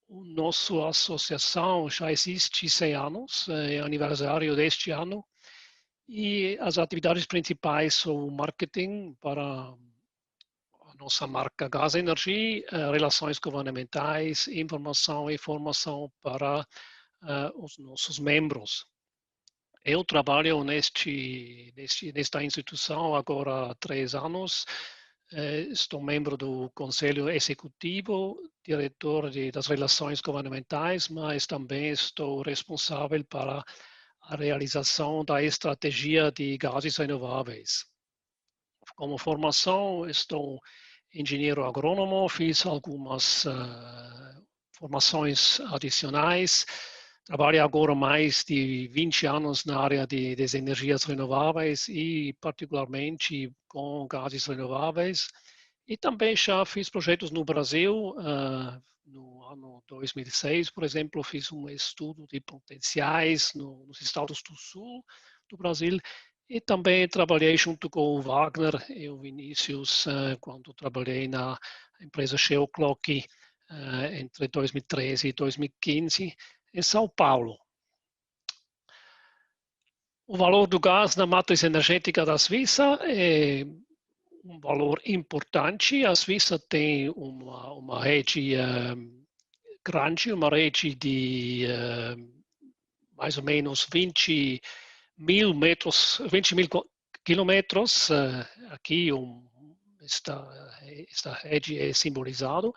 Nossa associação já existe 100 anos, é aniversário deste ano, e as atividades principais são marketing para a nossa marca Gás Energia, relações governamentais, informação e formação para os nossos membros. Eu trabalho nesta instituição agora há 3 anos. Estou membro do Conselho Executivo, diretor das relações governamentais, mas também estou responsável para a realização da estratégia de gases renováveis. Como formação, estou engenheiro agrônomo, fiz algumas formações adicionais. Trabalho agora mais de 20 anos na área das energias renováveis e particularmente com gases renováveis. E também já fiz projetos no Brasil. No ano 2006, por exemplo, fiz um estudo de potenciais nos estados do sul do Brasil. E também trabalhei junto com o Wagner e o Vinícius quando trabalhei na empresa Shell Clock entre 2013 e 2015 em São Paulo. O valor do gás na matriz energética da Suíça é um valor importante. A Suíça tem uma rede grande, uma rede de mais ou menos 20 mil quilômetros. Aqui esta rede é simbolizado.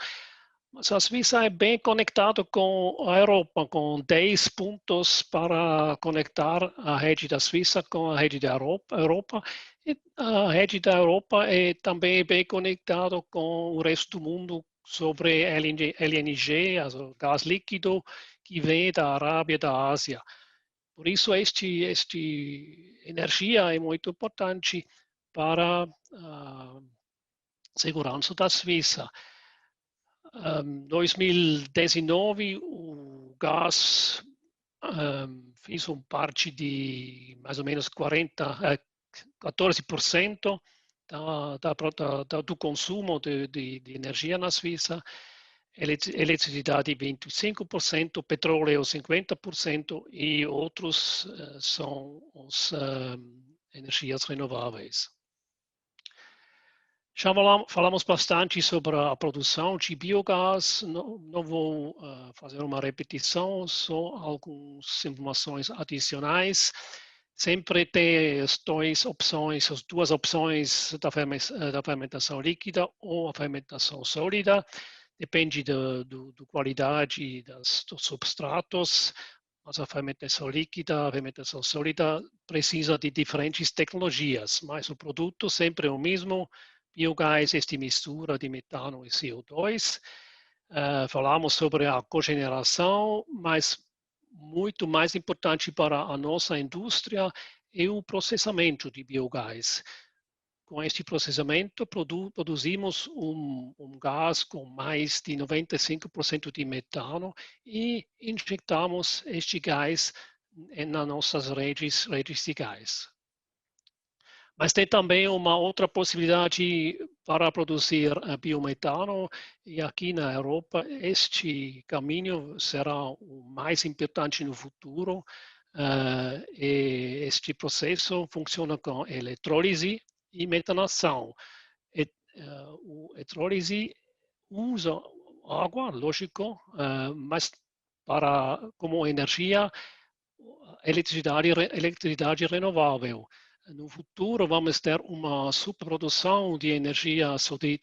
Mas a Suíça é bem conectada com a Europa, com 10 pontos para conectar a rede da Suíça com a rede da Europa. E a rede da Europa é também bem conectada com o resto do mundo sobre LNG, gás líquido, que vem da Arábia e da Ásia. Por isso, esta energia é muito importante para a segurança da Suíça. 2019, o gás fez parte de mais ou menos 14% do consumo de energia na Suíça, eletricidade 25%, petróleo 50% e outros são as energias renováveis. Já falamos bastante sobre a produção de biogás. Não vou fazer uma repetição, só algumas informações adicionais. Sempre tem as duas opções da fermentação líquida ou a fermentação sólida. Depende da qualidade dos substratos. Mas a fermentação líquida, a fermentação sólida precisa de diferentes tecnologias, mas o produto sempre é o mesmo. Biogás, esta mistura de metano e CO2. Falamos sobre a cogeneração, mas muito mais importante para a nossa indústria é o processamento de biogás. Com este processamento, produzimos um gás com mais de 95% de metano e injetamos este gás nas nossas redes de gás. Mas tem também uma outra possibilidade para produzir biometano, e aqui na Europa este caminho será o mais importante no futuro. E este processo funciona com eletrólise e metanação. A eletrólise usa água, lógico, mas como energia, eletricidade renovável. No futuro, vamos ter uma superprodução de energia, de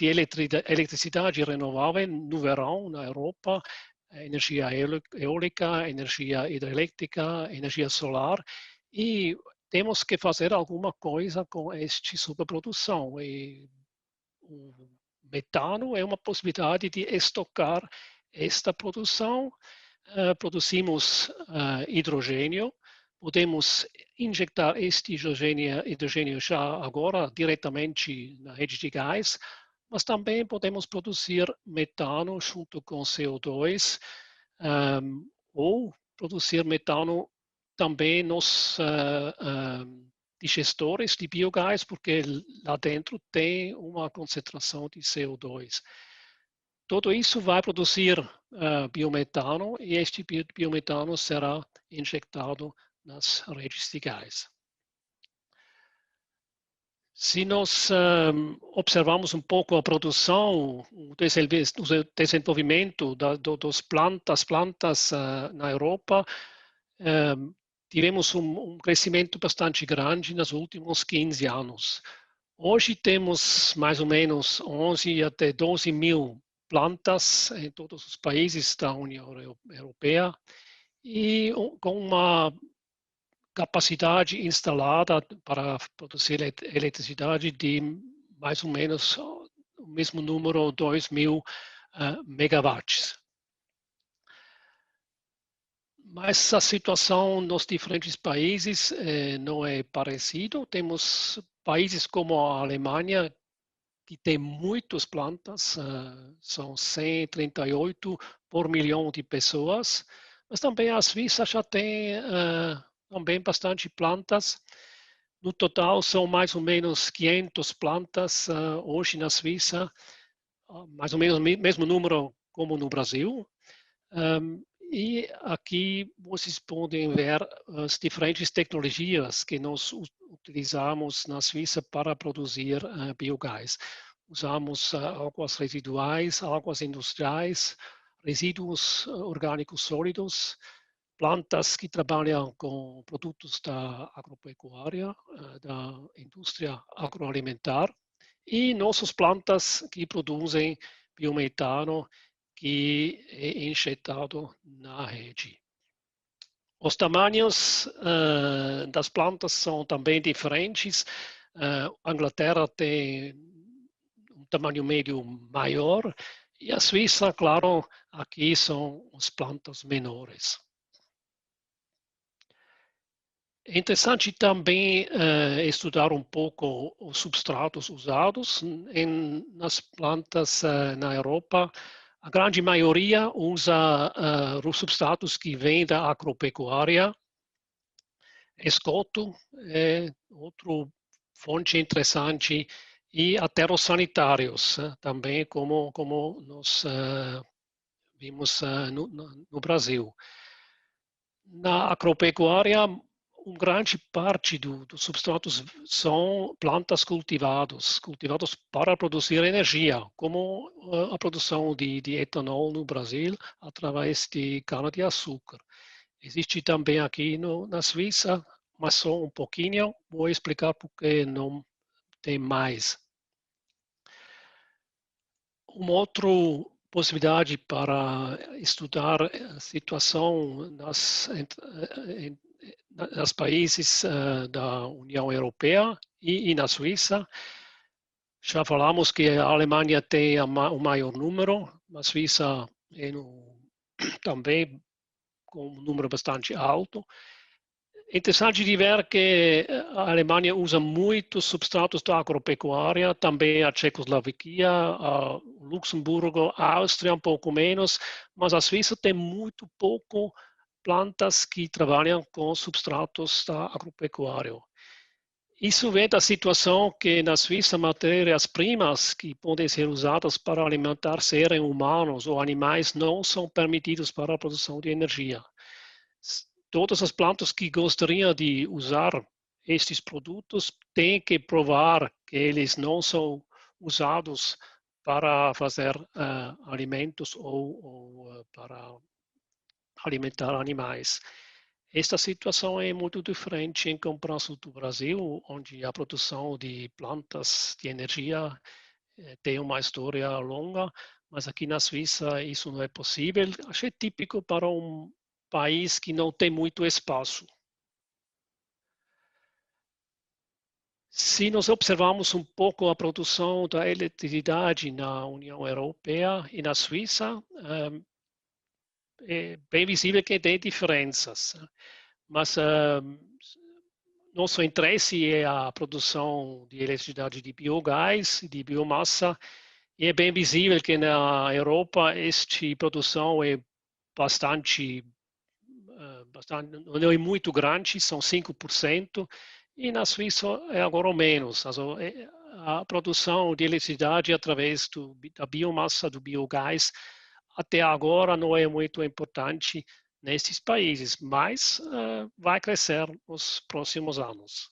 eletricidade renovável no verão, na Europa, energia eólica, energia hidrelétrica, energia solar, e temos que fazer alguma coisa com esta superprodução. E o metano é uma possibilidade de estocar esta produção. Produzimos hidrogênio. Podemos injetar este hidrogênio já agora diretamente na rede de gás, mas também podemos produzir metano junto com CO2 ou produzir metano também nos digestores de biogás, porque lá dentro tem uma concentração de CO2. Tudo isso vai produzir biometano e este biometano será injetado nas redes de gás. Se nós observamos um pouco a produção, o desenvolvimento das plantas na Europa, tivemos crescimento bastante grande nos últimos 15 anos. Hoje temos mais ou menos 11 até 12 mil plantas em todos os países da União Europeia e com uma capacidade instalada para produzir eletricidade de mais ou menos o mesmo número, 2.000 megawatts. Mas a situação nos diferentes países não é parecida. Temos países como a Alemanha, que tem muitas plantas, são 138 por milhão de pessoas, mas também a Suíça já tem também bastante plantas. No total, são mais ou menos 500 plantas hoje na Suíça, mais ou menos o mesmo número como no Brasil. E aqui vocês podem ver as diferentes tecnologias que nós utilizamos na Suíça para produzir biogás. Usamos águas residuais, águas industriais, resíduos orgânicos sólidos, plantas que trabalham com produtos da agropecuária, da indústria agroalimentar, e nossas plantas que produzem biometano, que é injetado na rede. Os tamanhos das plantas são também diferentes. A Inglaterra tem um tamanho médio maior e a Suíça, claro, aqui são as plantas menores. É interessante também estudar um pouco os substratos usados nas plantas na Europa. A grande maioria usa os substratos que vêm da agropecuária. Esgoto é outra fonte interessante e aterros sanitários também, como nós vimos no Brasil. Na agropecuária, uma grande parte dos substratos são plantas cultivadas para produzir energia, como a produção de etanol no Brasil através de cana-de-açúcar. Existe também aqui na Suíça, mas só um pouquinho. Vou explicar porque não tem mais. Uma outra possibilidade para estudar a situação nos países da União Europeia e na Suíça. Já falamos que a Alemanha tem o maior número, a Suíça também com um número bastante alto. É interessante de ver que a Alemanha usa muitos substratos da agropecuária, também a Tchecoslovaquia, a Luxemburgo, a Áustria um pouco menos, mas a Suíça tem muito pouco plantas que trabalham com substratos da agropecuária. Isso vem da situação que na Suíça matérias-primas que podem ser usadas para alimentar seres humanos ou animais não são permitidos para a produção de energia. Todas as plantas que gostariam de usar estes produtos têm que provar que eles não são usados para fazer alimentos ou para alimentar animais. Esta situação é muito diferente em comparação do Brasil, onde a produção de plantas de energia tem uma história longa, mas aqui na Suíça isso não é possível. Acho que é típico para um país que não tem muito espaço. Se nós observarmos um pouco a produção da eletricidade na União Europeia e na Suíça, é bem visível que tem diferenças. Mas nosso interesse é a produção de eletricidade de biogás, de biomassa, e é bem visível que na Europa esta produção é bastante não é muito grande, são 5%, e na Suíça é agora menos. A produção de eletricidade através da biomassa, do biogás, até agora não é muito importante nesses países, mas vai crescer nos próximos anos.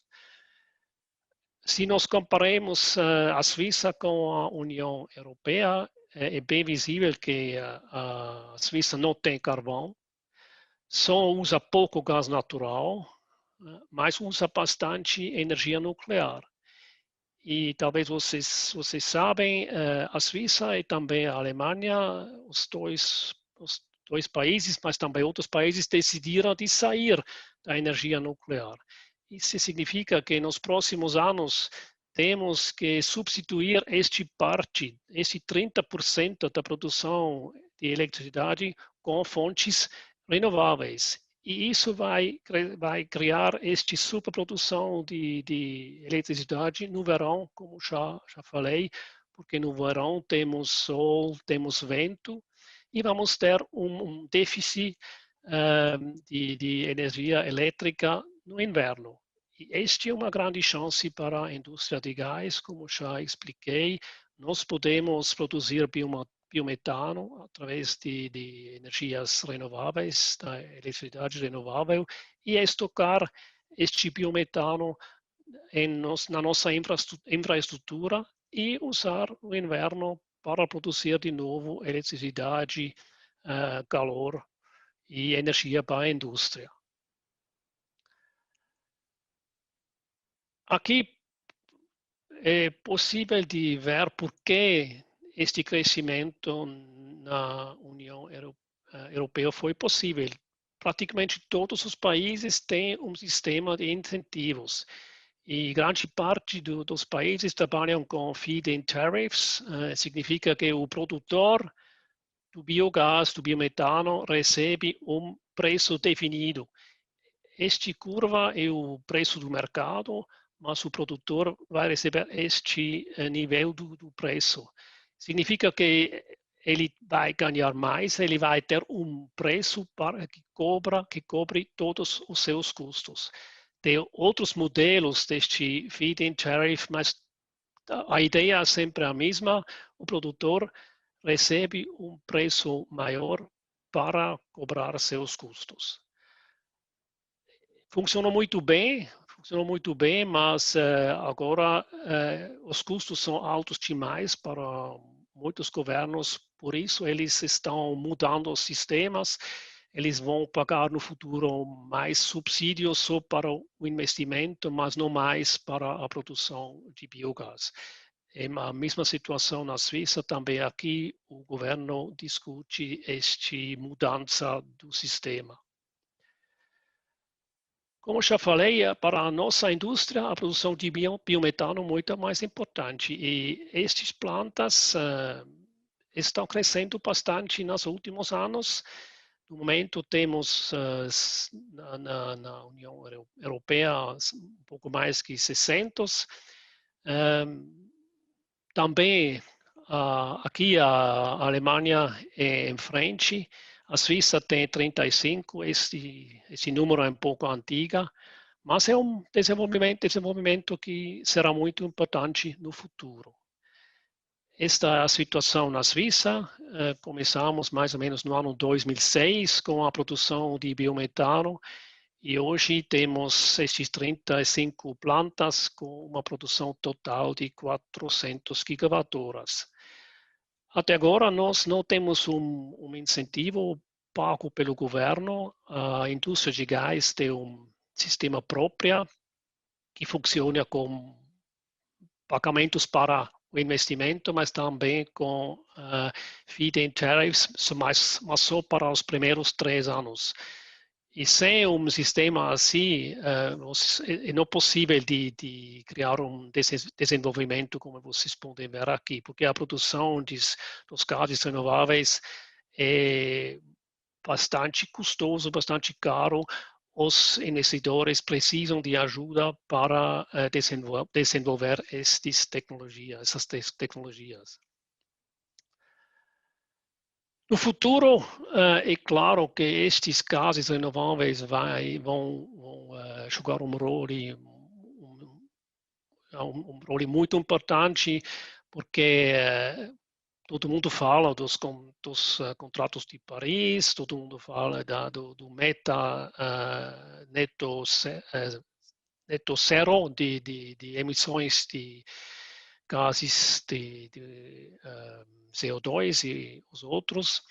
Se nós compararmos a Suíça com a União Europeia, é bem visível que a Suíça não tem carvão. só usa pouco gás natural, mas usa bastante energia nuclear. E talvez vocês sabem, a Suíça e também a Alemanha, os dois países, mas também outros países decidiram de sair da energia nuclear. Isso significa que nos próximos anos temos que substituir este 30% da produção de eletricidade com fontes renováveis. E isso vai criar esta superprodução de eletricidade no verão, como já falei, porque no verão temos sol, temos vento, e vamos ter um déficit de energia elétrica no inverno. E esta é uma grande chance para a indústria de gás, como já expliquei. Nós podemos produzir biometano através de energias renováveis, da eletricidade renovável, e estocar este biometano na nossa infraestrutura e usar no inverno para produzir de novo eletricidade, calor e energia para a indústria. Aqui é possível de ver por que este crescimento na União Europeia foi possível. Praticamente todos os países têm um sistema de incentivos e grande parte dos países trabalham com feed-in tariffs, significa que o produtor do biogás, do biometano, recebe um preço definido. Esta curva é o preço do mercado, mas o produtor vai receber este nível do preço. Significa que ele vai ganhar mais, ele vai ter um preço que cobre todos os seus custos. Tem outros modelos deste feed-in tariff, mas a ideia é sempre a mesma. O produtor recebe um preço maior para cobrar seus custos. Funcionou muito bem, mas agora os custos são altos demais para muitos governos, por isso eles estão mudando os sistemas, eles vão pagar no futuro mais subsídios só para o investimento, mas não mais para a produção de biogás. É a mesma situação na Suíça, também aqui o governo discute esta mudança do sistema. Como já falei, para a nossa indústria, a produção de biometano é muito mais importante. E estas plantas estão crescendo bastante nos últimos anos. No momento, temos na União Europeia um pouco mais que 600. Também aqui a Alemanha é em frente. A Suíça tem 35, esse número é um pouco antigo, mas é um desenvolvimento que será muito importante no futuro. Esta é a situação na Suíça. Começamos mais ou menos no ano 2006 com a produção de biometano e hoje temos estes 35 plantas com uma produção total de 400 gigawatts-horas. Até agora, nós não temos um incentivo pago pelo governo. A indústria de gás tem um sistema próprio que funciona com pagamentos para o investimento, mas também com feed-in tariffs, mas só para os primeiros 3 anos. E sem um sistema assim, é não possível de criar um desenvolvimento como vocês podem ver aqui, porque a produção dos gases renováveis é bastante custoso, bastante caro. Os investidores precisam de ajuda para desenvolver essas tecnologias. No futuro, é claro que estes gases renováveis vão jogar um rol muito importante, porque todo mundo fala dos contratos de Paris, todo mundo fala do meta neto zero de emissões de gases de CO2 e os outros.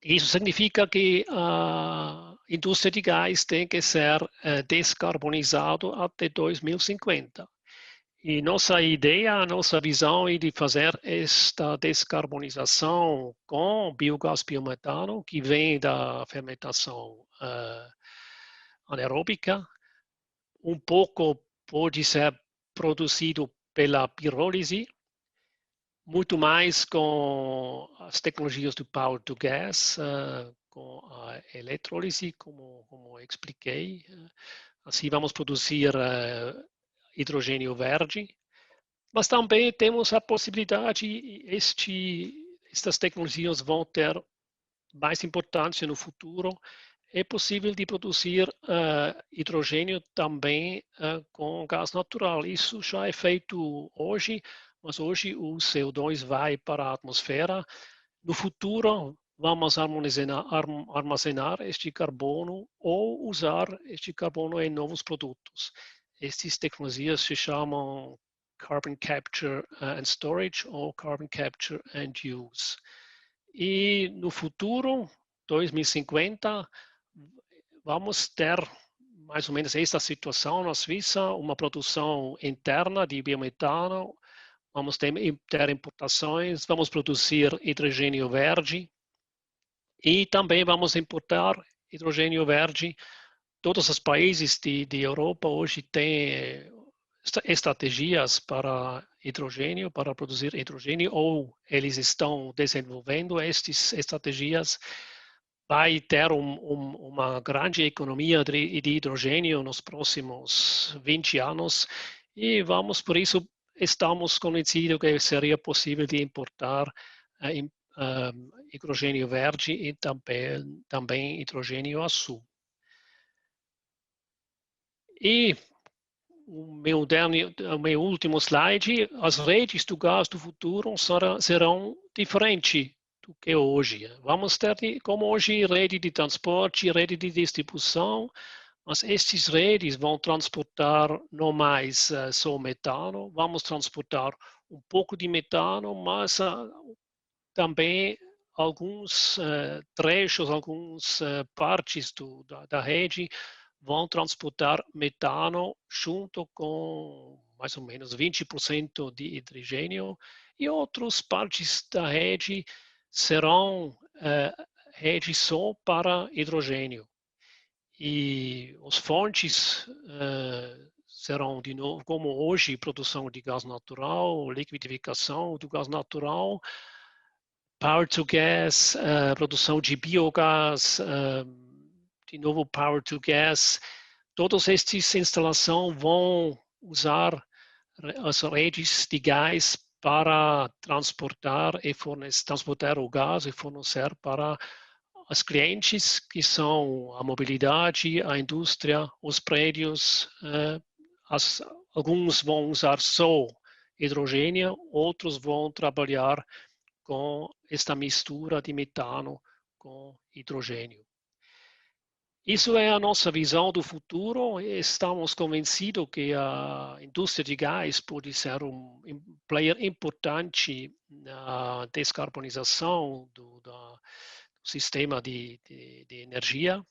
Isso significa que a indústria de gás tem que ser descarbonizada até 2050. E nossa ideia, nossa visão é de fazer esta descarbonização com biogás biometano, que vem da fermentação anaeróbica. Um pouco pode ser produzido pela pirólise, muito mais com as tecnologias do Power to Gas, com a eletrólise, como expliquei. Assim vamos produzir hidrogênio verde, mas também temos a possibilidade, estas tecnologias vão ter mais importância no futuro. É possível de produzir hidrogênio também com gás natural. Isso já é feito hoje, mas hoje o CO2 vai para a atmosfera. No futuro, vamos armazenar este carbono ou usar este carbono em novos produtos. Estas tecnologias se chamam Carbon Capture and Storage ou Carbon Capture and Use. E no futuro, 2050, vamos ter mais ou menos esta situação na Suíça, uma produção interna de biometano, vamos ter importações, vamos produzir hidrogênio verde e também vamos importar hidrogênio verde. Todos os países de Europa hoje têm estratégias para hidrogênio, para produzir hidrogênio, ou eles estão desenvolvendo estas estratégias. Vai ter uma grande economia de hidrogênio nos próximos 20 anos e por isso, estamos convencidos que seria possível de importar hidrogênio verde e também hidrogênio azul. E o meu último slide, as redes do gás do futuro serão diferentes do que hoje. Vamos ter, como hoje, rede de transporte, rede de distribuição, mas estas redes vão transportar não mais só metano, vamos transportar um pouco de metano, mas também alguns trechos, algumas partes da rede vão transportar metano junto com mais ou menos 20% de hidrogênio e outras partes da rede serão redes só para hidrogênio. E as fontes serão, de novo, como hoje, produção de gás natural, liquidificação do gás natural, power to gas, produção de biogás, de novo power to gas. Todas estas instalações vão usar as redes de gás para transportar o gás e fornecer para os clientes, que são a mobilidade, a indústria, os prédios. Alguns vão usar só hidrogênio, outros vão trabalhar com esta mistura de metano com hidrogênio. Isso é a nossa visão do futuro. Estamos convencidos que a indústria de gás pode ser um player importante na descarbonização do sistema de energia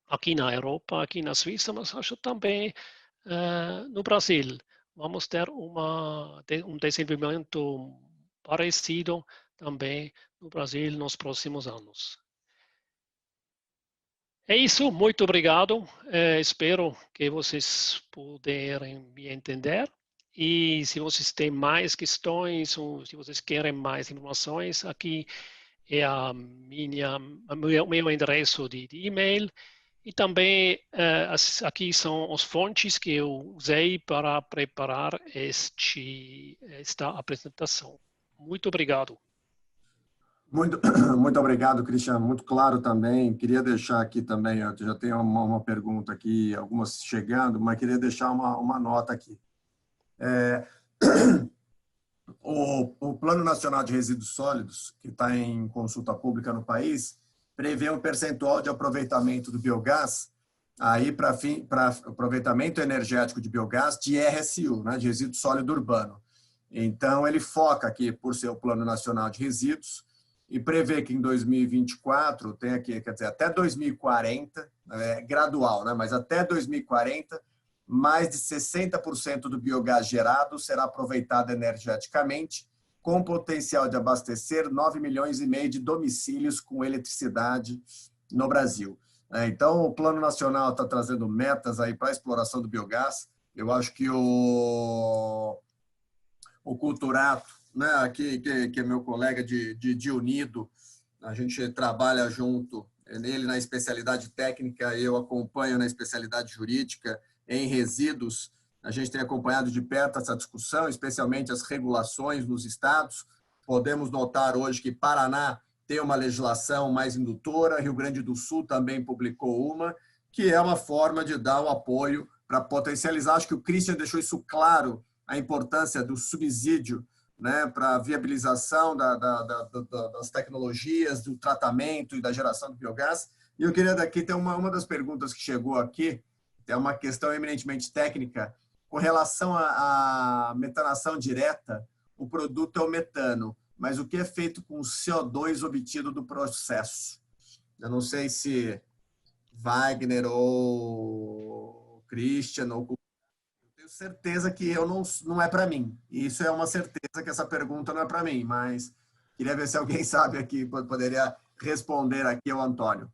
aqui na Europa, aqui na Suíça, mas acho também no Brasil. Vamos ter um desenvolvimento parecido também no Brasil nos próximos anos. É isso, muito obrigado. Espero que vocês puderem me entender. E se vocês têm mais questões ou se vocês querem mais informações, aqui é o meu endereço de e-mail. E também aqui são as fontes que eu usei para preparar esta apresentação. Muito obrigado. Muito obrigado, Cristiano. Muito claro também. Queria deixar aqui também, eu já tenho uma pergunta aqui, algumas chegando, mas queria deixar uma nota aqui. O Plano Nacional de Resíduos Sólidos, que está em consulta pública no país, prevê um percentual de aproveitamento do biogás aí para aproveitamento energético de biogás de RSU, né, de resíduo sólido urbano. Então, ele foca aqui, por ser o Plano Nacional de Resíduos, e prevê que em 2024, tem aqui, quer dizer, até 2040, é gradual, né? Mas até 2040, mais de 60% do biogás gerado será aproveitado energeticamente, com potencial de abastecer 9,5 milhões de domicílios com eletricidade no Brasil. Então, o Plano Nacional está trazendo metas aí para a exploração do biogás. Eu acho que o Culturato, né, que é meu colega de Unido, a gente trabalha junto, ele na especialidade técnica, eu acompanho na especialidade jurídica em resíduos. A gente tem acompanhado de perto essa discussão, especialmente as regulações nos estados. Podemos notar hoje que Paraná tem uma legislação mais indutora, Rio Grande do Sul também publicou uma, que é uma forma de dar um apoio para potencializar. Acho que o Christian deixou isso claro, a importância do subsídio, né, para a viabilização das tecnologias, do tratamento e da geração do biogás. E eu queria daqui ter uma das perguntas que chegou aqui, é uma questão eminentemente técnica, com relação à metanação direta. O produto é o metano, mas o que é feito com o CO2 obtido do processo? Eu não sei se Wagner ou Christian, ou... eu tenho certeza que não é para mim. Isso é uma certeza que essa pergunta não é para mim, mas queria ver se alguém sabe aqui, poderia responder aqui ao Antônio.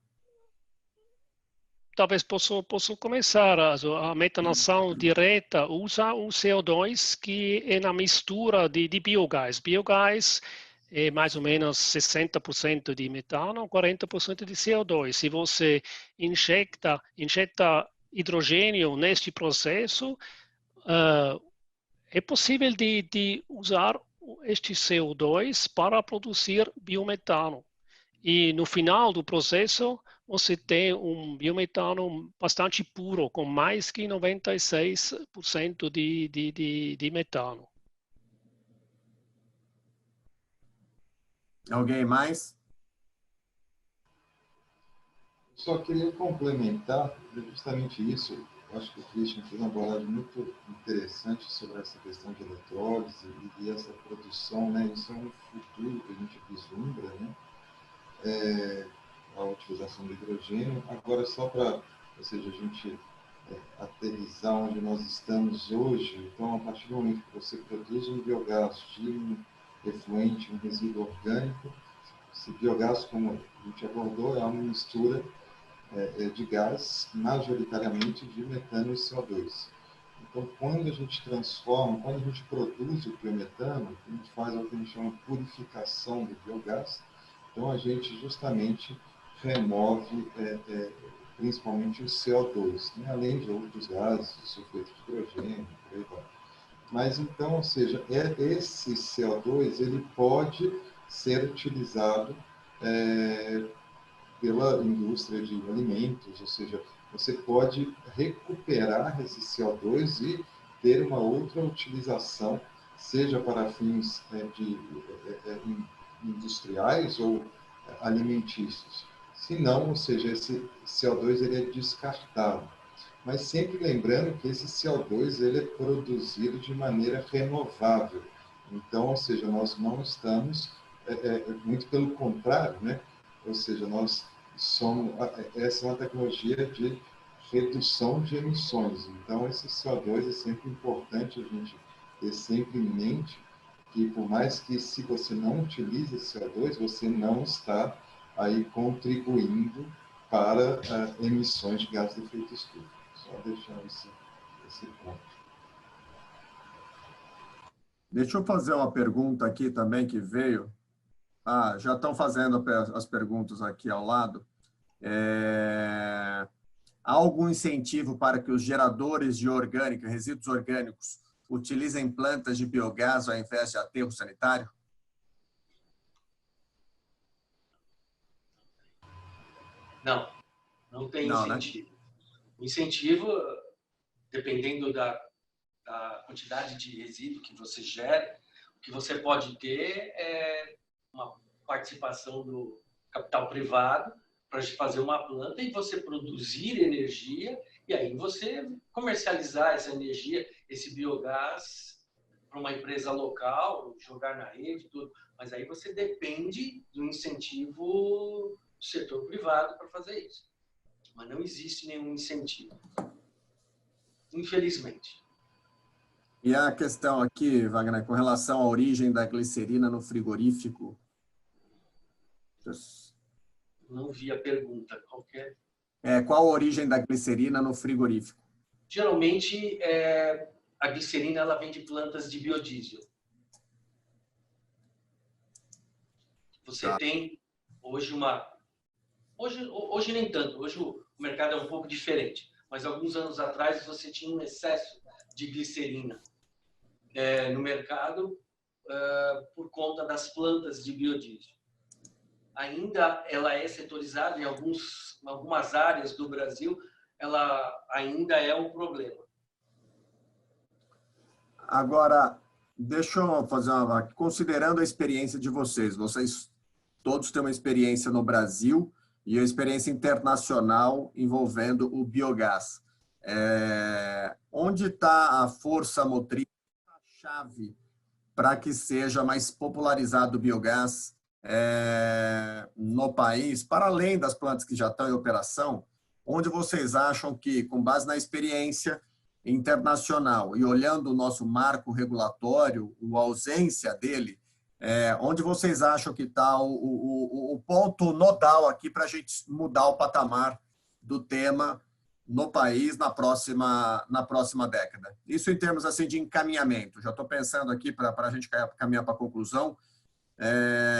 Talvez posso começar. A metanação direta usa o CO2 que é na mistura de biogás. Biogás é mais ou menos 60% de metano, 40% de CO2. Se você injeta hidrogênio neste processo, é possível de usar este CO2 para produzir biometano. E no final do processo, você tem um biometano bastante puro, com mais que 96% de metano. Alguém mais? Só queria complementar justamente isso. Eu acho que o Christian fez uma abordagem muito interessante sobre essa questão de eletrólise e essa produção, né? Isso é um futuro que a gente vislumbra, né? A utilização do hidrogênio. Agora, só para, ou seja, a gente aterrissar onde nós estamos hoje, então, a partir do momento que você produz um biogás de um efluente, um resíduo orgânico, esse biogás, como a gente abordou, é uma mistura de gás, majoritariamente de metano e CO2. Então, quando a gente transforma, quando a gente produz o biometano, a gente faz o que a gente chama de purificação do biogás. Então, a gente justamente remove principalmente o CO2, né? Além de outros gases, o sulfeto de hidrogênio, por aí vai. Mas, então, ou seja, esse CO2 ele pode ser utilizado pela indústria de alimentos, ou seja, você pode recuperar esse CO2 e ter uma outra utilização, seja para fins industriais ou alimentícios. Se não, ou seja, esse CO2 ele é descartado. Mas sempre lembrando que esse CO2 ele é produzido de maneira renovável. Então, ou seja, nós não estamos, muito pelo contrário, né? Ou seja, essa é uma tecnologia de redução de emissões. Então, esse CO2 é sempre importante a gente ter sempre em mente que, por mais que se você não utilize esse CO2, você não está aí contribuindo para emissões de gases de efeito estufa. Só deixar esse ponto. Deixa eu fazer uma pergunta aqui também que veio. Já estão fazendo as perguntas aqui ao lado. Há algum incentivo para que os geradores de resíduos orgânicos, utilizem plantas de biogás ao invés de aterro sanitário? Não tem incentivo. Né? O incentivo, dependendo da quantidade de resíduo que você gera, o que você pode ter é uma participação do capital privado para fazer uma planta e você produzir energia e aí você comercializar essa energia, esse biogás, para uma empresa local, jogar na rede, tudo. Mas aí você depende do incentivo do setor privado para fazer isso. Mas não existe nenhum incentivo, infelizmente. E a questão aqui, Wagner, com relação à origem da glicerina no frigorífico? Não vi a pergunta. Qual a origem da glicerina no frigorífico? Geralmente, a glicerina ela vem de plantas de biodiesel. Você tem hoje hoje nem tanto, hoje o mercado é um pouco diferente, mas alguns anos atrás você tinha um excesso de glicerina no mercado por conta das plantas de biodiesel. Ainda ela é setorizada em algumas áreas do Brasil, ela ainda é um problema. Agora, deixa eu fazer considerando a experiência de vocês todos têm uma experiência no Brasil e a experiência internacional envolvendo o biogás. Onde está a força motriz, a chave para que seja mais popularizado o biogás no país, para além das plantas que já estão em operação? Onde vocês acham que, com base na experiência internacional e olhando o nosso marco regulatório, a ausência dele, onde vocês acham que está o ponto nodal aqui para a gente mudar o patamar do tema no país na próxima década? Isso em termos assim de encaminhamento. Já estou pensando aqui para a gente caminhar para a conclusão.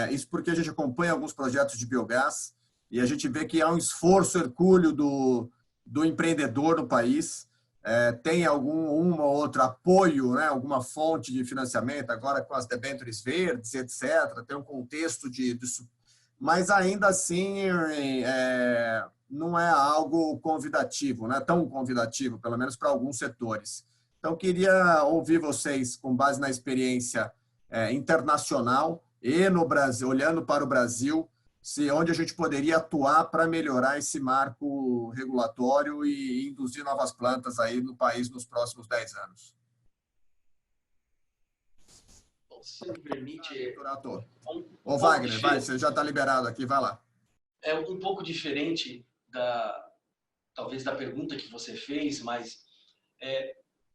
Isso porque a gente acompanha alguns projetos de biogás e a gente vê que há um esforço hercúleo do empreendedor no país. Tem um ou outro apoio, né? Alguma fonte de financiamento, agora com as debêntures verdes, etc. Tem um contexto disso. Mas ainda assim não é algo convidativo, não é tão convidativo, pelo menos para alguns setores. Então, queria ouvir vocês, com base na experiência internacional e no Brasil, olhando para o Brasil, onde a gente poderia atuar para melhorar esse marco regulatório e induzir novas plantas aí no país nos próximos 10 anos. Se me permite... Ô, Wagner, vai, você já está liberado aqui, vai lá. É um pouco diferente talvez da pergunta que você fez, mas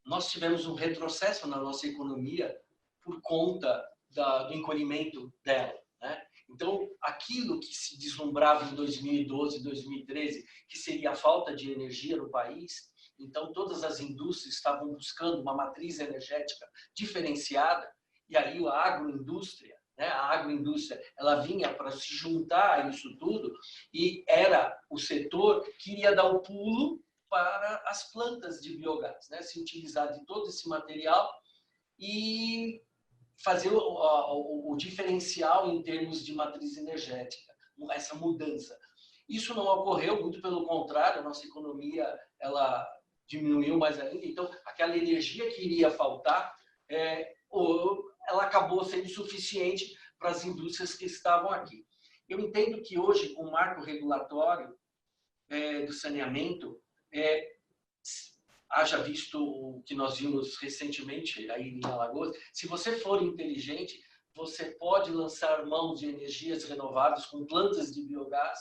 nós tivemos um retrocesso na nossa economia por conta do encolhimento dela, né? Então, aquilo que se deslumbrava em 2012, 2013, que seria a falta de energia no país, então todas as indústrias estavam buscando uma matriz energética diferenciada, e aí a agroindústria, né? A agroindústria, ela vinha para se juntar a isso tudo, e era o setor que iria dar o pulo para as plantas de biogás, né? Se utilizar de todo esse material e fazer o diferencial em termos de matriz energética, essa mudança. Isso não ocorreu, muito pelo contrário, a nossa economia ela diminuiu mais ainda, então aquela energia que iria faltar, ela acabou sendo suficiente para as indústrias que estavam aqui. Eu entendo que hoje, com o marco regulatório do saneamento, haja visto o que nós vimos recentemente aí em Alagoas, se você for inteligente, você pode lançar mão de energias renováveis com plantas de biogás,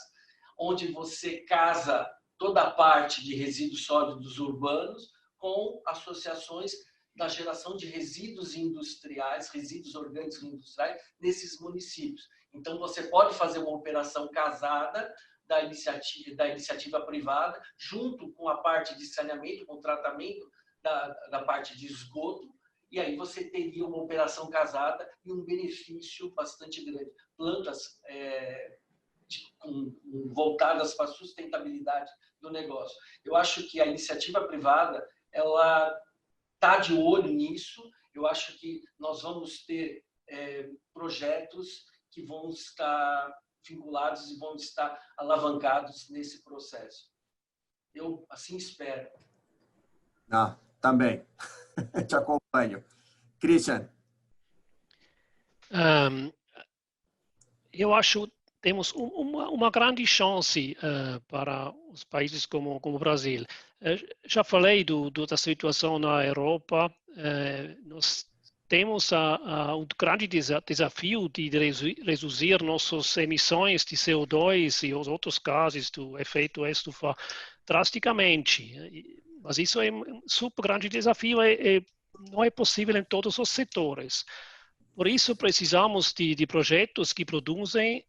onde você casa toda a parte de resíduos sólidos urbanos com associações da geração de resíduos industriais, resíduos orgânicos industriais nesses municípios. Então, você pode fazer uma operação casada da iniciativa privada, junto com a parte de saneamento, com o tratamento da parte de esgoto, e aí você teria uma operação casada e um benefício bastante grande. Plantas voltadas para a sustentabilidade do negócio. Eu acho que a iniciativa privada, ela está de olho nisso. Eu acho que nós vamos ter projetos que vão estar vinculados e vão estar alavancados nesse processo. Eu assim espero. Também. Te acompanho. Christian. Eu acho que temos uma grande chance para os países como o Brasil. Já falei da situação na Europa. Nós temos um grande desafio de reduzir nossas emissões de CO2 e os outros gases do efeito estufa drasticamente. Mas isso é um super grande desafio e não é possível em todos os setores. Por isso, precisamos de projetos que produzem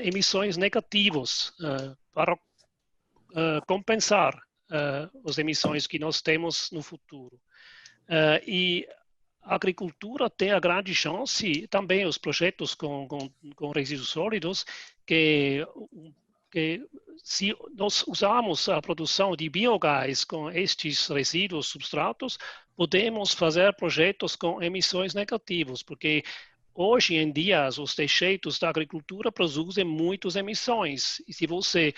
emissões negativas para compensar as emissões que nós temos no futuro. E a agricultura tem a grande chance, também os projetos com resíduos sólidos, que se nós usamos a produção de biogás com estes resíduos substratos, podemos fazer projetos com emissões negativas, porque hoje em dia os deixeitos da agricultura produzem muitas emissões. E se você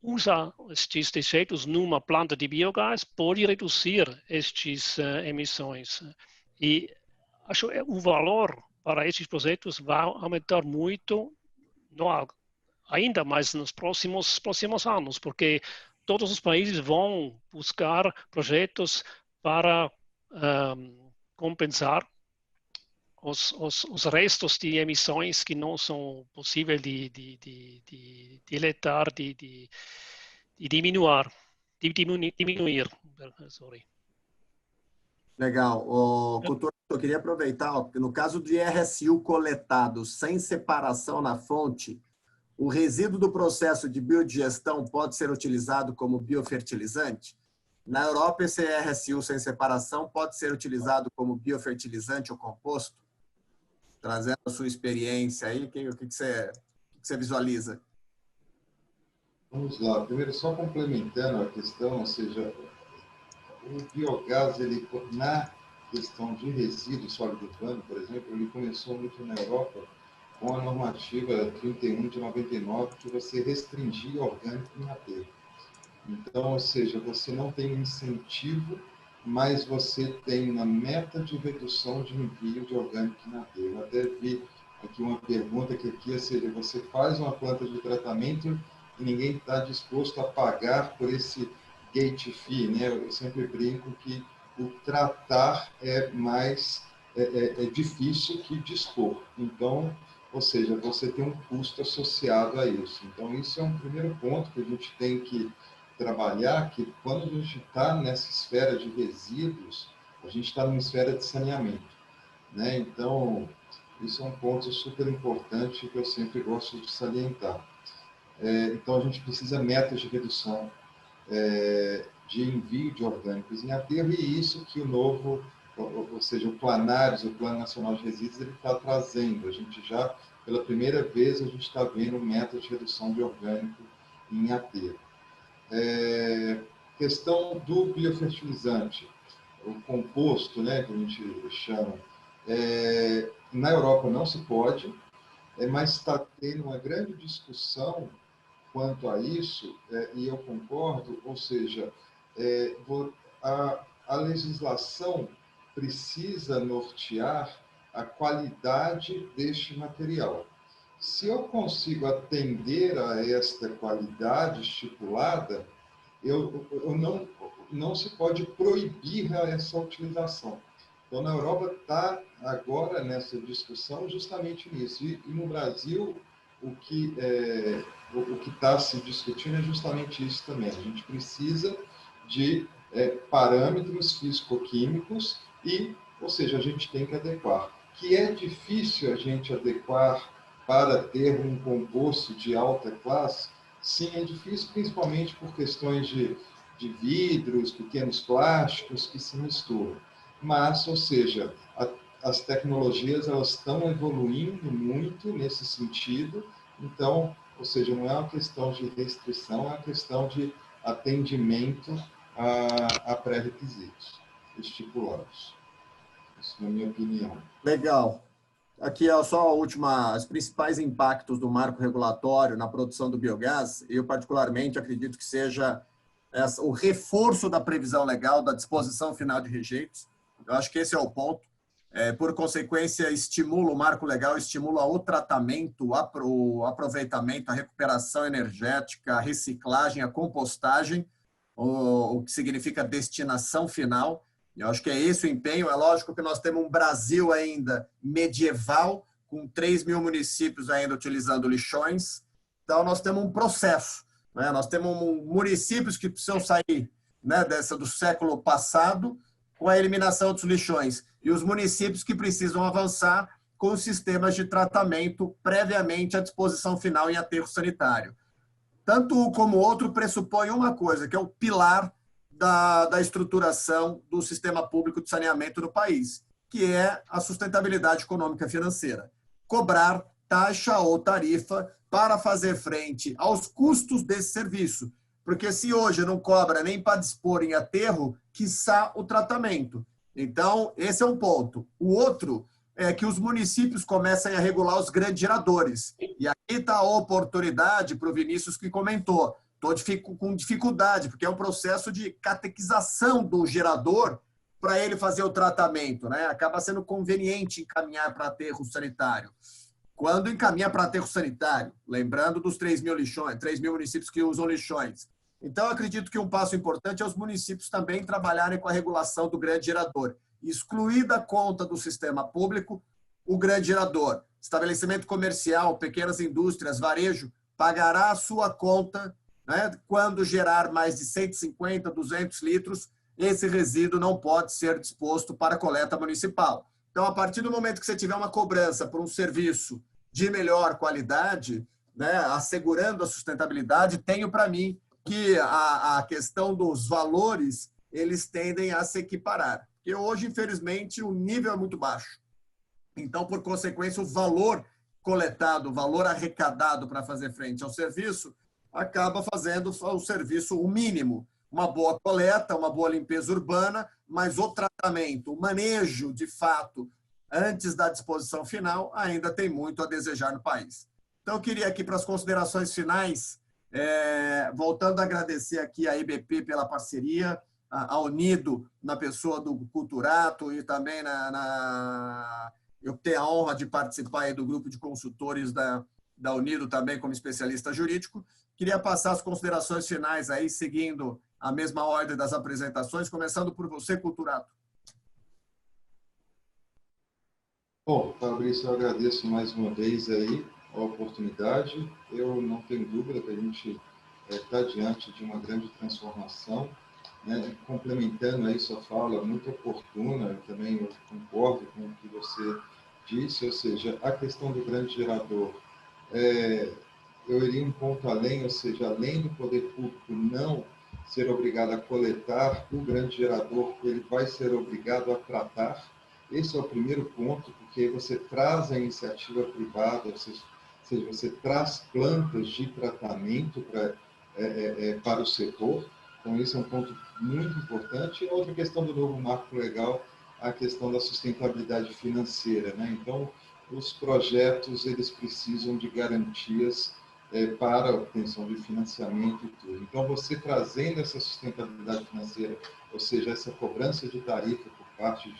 usa estes deixeitos numa planta de biogás, pode reduzir estas emissões. E acho que o valor para estes projetos vai aumentar muito, ainda mais nos próximos anos, porque todos os países vão buscar projetos para compensar os restos de emissões que não são possíveis de deletar, de diminuir. Sorry. Legal. Couto, eu queria aproveitar, no caso de RSU coletado sem separação na fonte, o resíduo do processo de biodigestão pode ser utilizado como biofertilizante? Na Europa, esse RSU sem separação pode ser utilizado como biofertilizante ou composto? Trazendo a sua experiência aí, o que você visualiza? Vamos lá. Primeiro, só complementando a questão, ou seja, o biogás, ele, na questão de resíduos sólido urbano, por exemplo, ele começou muito na Europa com a normativa 31 de 99, que você restringia orgânico em aterro. Então, ou seja, você não tem incentivo, mas você tem uma meta de redução de envio de orgânico em aterro. Eu até vi aqui uma pergunta que aqui, ou seja, você faz uma planta de tratamento e ninguém está disposto a pagar por esse gate fee, né? Eu sempre brinco que o tratar é mais difícil que dispor. Então, ou seja, você tem um custo associado a isso. Então, isso é um primeiro ponto que a gente tem que trabalhar, que quando a gente está nessa esfera de resíduos, a gente está numa esfera de saneamento, né? Então, isso é um ponto super importante que eu sempre gosto de salientar. Então, a gente precisa de metas de redução de envio de orgânicos em aterro, e isso que o novo, ou seja, o Planares, o Plano Nacional de Resíduos, ele está trazendo. A gente já, pela primeira vez, a gente está vendo metas de redução de orgânico em aterro. Questão do biofertilizante, o composto, né, que a gente chama, na Europa não se pode, mas está tendo uma grande discussão quanto a isso, e eu concordo, ou seja, a legislação precisa nortear a qualidade deste material. Se eu consigo atender a esta qualidade estipulada, não se pode proibir essa utilização. Então, na Europa está agora nessa discussão justamente nisso. E no Brasil, o que está se discutindo é justamente isso também. A gente precisa de parâmetros físico-químicos ou seja, a gente tem que adequar. Que é difícil a gente adequar para ter um composto de alta classe? Sim, é difícil, principalmente por questões de vidros, pequenos plásticos que se misturam. Mas, ou seja, as tecnologias elas estão evoluindo muito nesse sentido. Então, ou seja, não é uma questão de restrição, é uma questão de atendimento a pré-requisitos estipulados. Isso na minha opinião. Legal. Aqui é só os principais impactos do marco regulatório na produção do biogás. Eu, particularmente, acredito que seja o reforço da previsão legal da disposição final de rejeitos. Eu acho que esse é o ponto. Por consequência, o marco legal estimula o tratamento, o aproveitamento, a recuperação energética, a reciclagem, a compostagem, o que significa destinação final. Eu acho que é esse o empenho. É lógico que nós temos um Brasil ainda medieval, com 3 mil municípios ainda utilizando lixões. Então, nós temos um processo, né? Nós temos municípios que precisam sair, né, do século passado com a eliminação dos lixões e os municípios que precisam avançar com os sistemas de tratamento previamente à disposição final em aterro sanitário. Tanto um como o outro pressupõe uma coisa, que é o pilar da estruturação do sistema público de saneamento no país, que é a sustentabilidade econômica e financeira. Cobrar taxa ou tarifa para fazer frente aos custos desse serviço. Porque se hoje não cobra nem para dispor em aterro, quiçá o tratamento. Então, esse é um ponto. O outro é que os municípios comecem a regular os grandes geradores. E aqui está a oportunidade para o Vinícius que comentou. Estou com dificuldade, porque é um processo de catequização do gerador para ele fazer o tratamento, né? Acaba sendo conveniente encaminhar para aterro sanitário. Quando encaminha para aterro sanitário, lembrando dos 3 mil lixões, 3 mil municípios que usam lixões. Então, eu acredito que um passo importante é os municípios também trabalharem com a regulação do grande gerador. Excluir da conta do sistema público o grande gerador. Estabelecimento comercial, pequenas indústrias, varejo, pagará a sua conta, né, quando gerar mais de 150, 200 litros, esse resíduo não pode ser disposto para coleta municipal. Então, a partir do momento que você tiver uma cobrança por um serviço de melhor qualidade, né, assegurando a sustentabilidade, tenho para mim que a questão dos valores, eles tendem a se equiparar. Porque hoje, infelizmente, o nível é muito baixo. Então, por consequência, o valor coletado, o valor arrecadado para fazer frente ao serviço, acaba fazendo o serviço o mínimo. Uma boa coleta, uma boa limpeza urbana, mas o tratamento, o manejo, de fato, antes da disposição final, ainda tem muito a desejar no país. Então, eu queria aqui, para as considerações finais, voltando a agradecer aqui a IBP pela parceria, a Unido na pessoa do Culturato e também eu tenho a honra de participar aí do grupo de consultores da Unido também como especialista jurídico. Queria passar as considerações finais aí, seguindo a mesma ordem das apresentações, começando por você, Culturato. Bom, Fabrício, eu agradeço mais uma vez aí a oportunidade. Eu não tenho dúvida que a gente está diante de uma grande transformação, né? Complementando aí sua fala, muito oportuna, eu também concordo com o que você disse, ou seja, a questão do grande gerador, eu iria um ponto além, ou seja, além do poder público não ser obrigado a coletar o grande gerador, ele vai ser obrigado a tratar. Esse é o primeiro ponto, porque você traz a iniciativa privada, ou seja, você traz plantas de tratamento para o setor. Então, esse é um ponto muito importante. E outra questão do novo marco legal, a questão da sustentabilidade financeira, né? Então, os projetos, eles precisam de garantias para a obtenção de financiamento e tudo. Então, você trazendo essa sustentabilidade financeira, ou seja, essa cobrança de tarifa por parte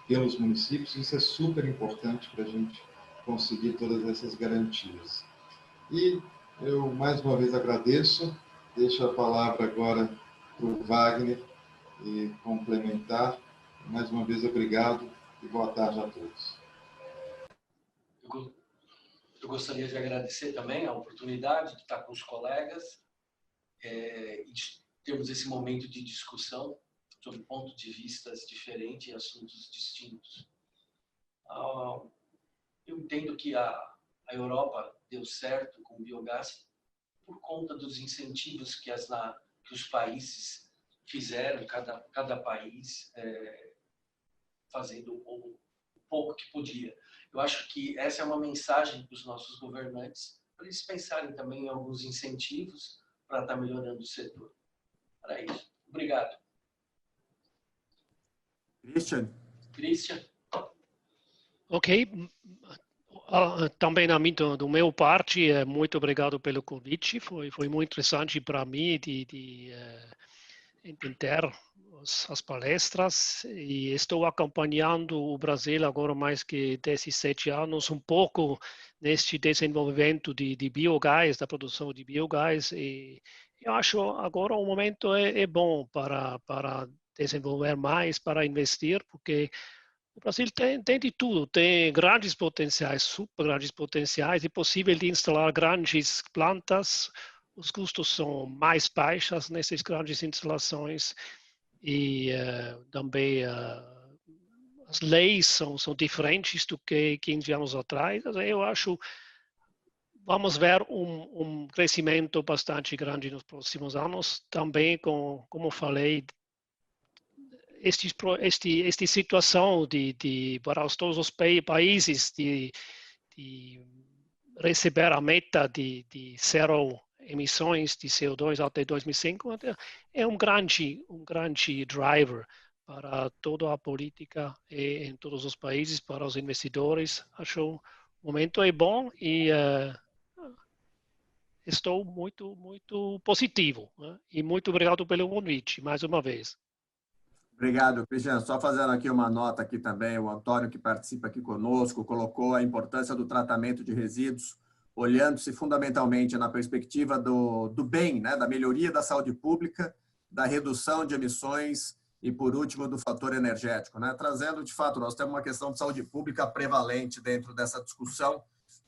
pelos municípios, isso é super importante para a gente conseguir todas essas garantias. E eu, mais uma vez, agradeço. Deixo a palavra agora para o Wagner e complementar. Mais uma vez, obrigado e boa tarde a todos. Eu gostaria de agradecer também a oportunidade de estar com os colegas e de termos esse momento de discussão sobre pontos de vista diferentes e assuntos distintos. Eu entendo que a Europa deu certo com o biogás por conta dos incentivos que os países fizeram, cada país fazendo o pouco que podia. Eu acho que essa é uma mensagem para os nossos governantes, para eles pensarem também em alguns incentivos para estar melhorando o setor. Era isso. Obrigado. Christian. Ok. Também do meu parte, muito obrigado pelo convite. Foi muito interessante para mim de entender as palestras e estou acompanhando o Brasil agora mais que 17 anos, um pouco neste desenvolvimento de biogás, da produção de biogás, e eu acho agora o momento é bom para desenvolver mais, para investir, porque o Brasil tem de tudo, tem grandes potenciais, super grandes potenciais, é possível de instalar grandes plantas, os custos são mais baixos nessas grandes instalações e também as leis são diferentes do que 15 anos atrás. Eu acho vamos ver um crescimento bastante grande nos próximos anos, também como falei, esta situação para todos os países de receber a meta de zero emissões de CO2 até 2050 é um grande driver para toda a política em todos os países, para os investidores. Acho que o momento é bom e estou muito positivo, né? E muito obrigado pelo convite, mais uma vez. Obrigado, Cristiano. Só fazendo aqui uma nota aqui também, o Antônio, que participa aqui conosco, colocou a importância do tratamento de resíduos, olhando-se fundamentalmente na perspectiva do bem, né? Da melhoria da saúde pública, da redução de emissões e, por último, do fator energético, né? Trazendo, de fato, nós temos uma questão de saúde pública prevalente dentro dessa discussão,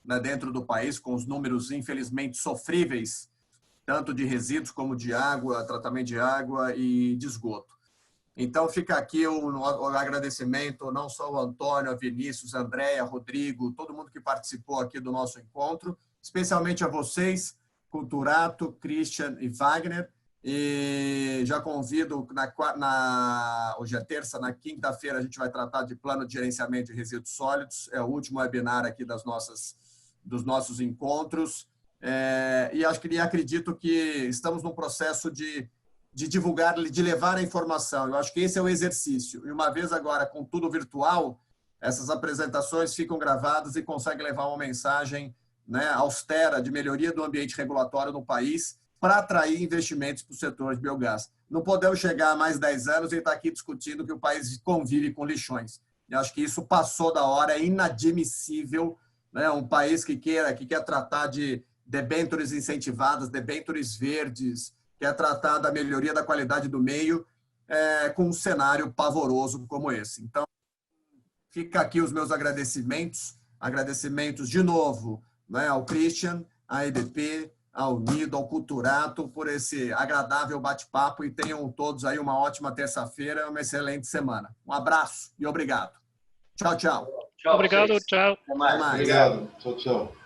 né? Dentro do país, com os números, infelizmente, sofríveis, tanto de resíduos como de água, tratamento de água e de esgoto. Então, fica aqui o agradecimento não só ao Antônio, a Vinícius, a Andréia, Rodrigo, todo mundo que participou aqui do nosso encontro, especialmente a vocês, Culturato, Christian e Wagner. E já convido, hoje é terça, na quinta-feira a gente vai tratar de plano de gerenciamento de resíduos sólidos, é o último webinar aqui dos nossos encontros. E acredito que estamos num processo de divulgar, de levar a informação. Eu acho que esse é o exercício. E uma vez agora, com tudo virtual, essas apresentações ficam gravadas e conseguem levar uma mensagem, né, austera de melhoria do ambiente regulatório no país para atrair investimentos para o setor de biogás. Não podemos chegar a mais 10 anos e estar aqui discutindo que o país convive com lixões. Eu acho que isso passou da hora, é inadmissível, né, um país que quer tratar de debêntures incentivadas, debêntures verdes, quer tratar da melhoria da qualidade do meio com um cenário pavoroso como esse. Então, fica aqui os meus agradecimentos de novo, né, ao Christian, à EDP, ao Nido, ao Culturato, por esse agradável bate-papo e tenham todos aí uma ótima terça-feira, uma excelente semana. Um abraço e obrigado. Tchau, tchau. Tchau, obrigado, vocês. tchau. Até mais. Obrigado. Tchau, tchau.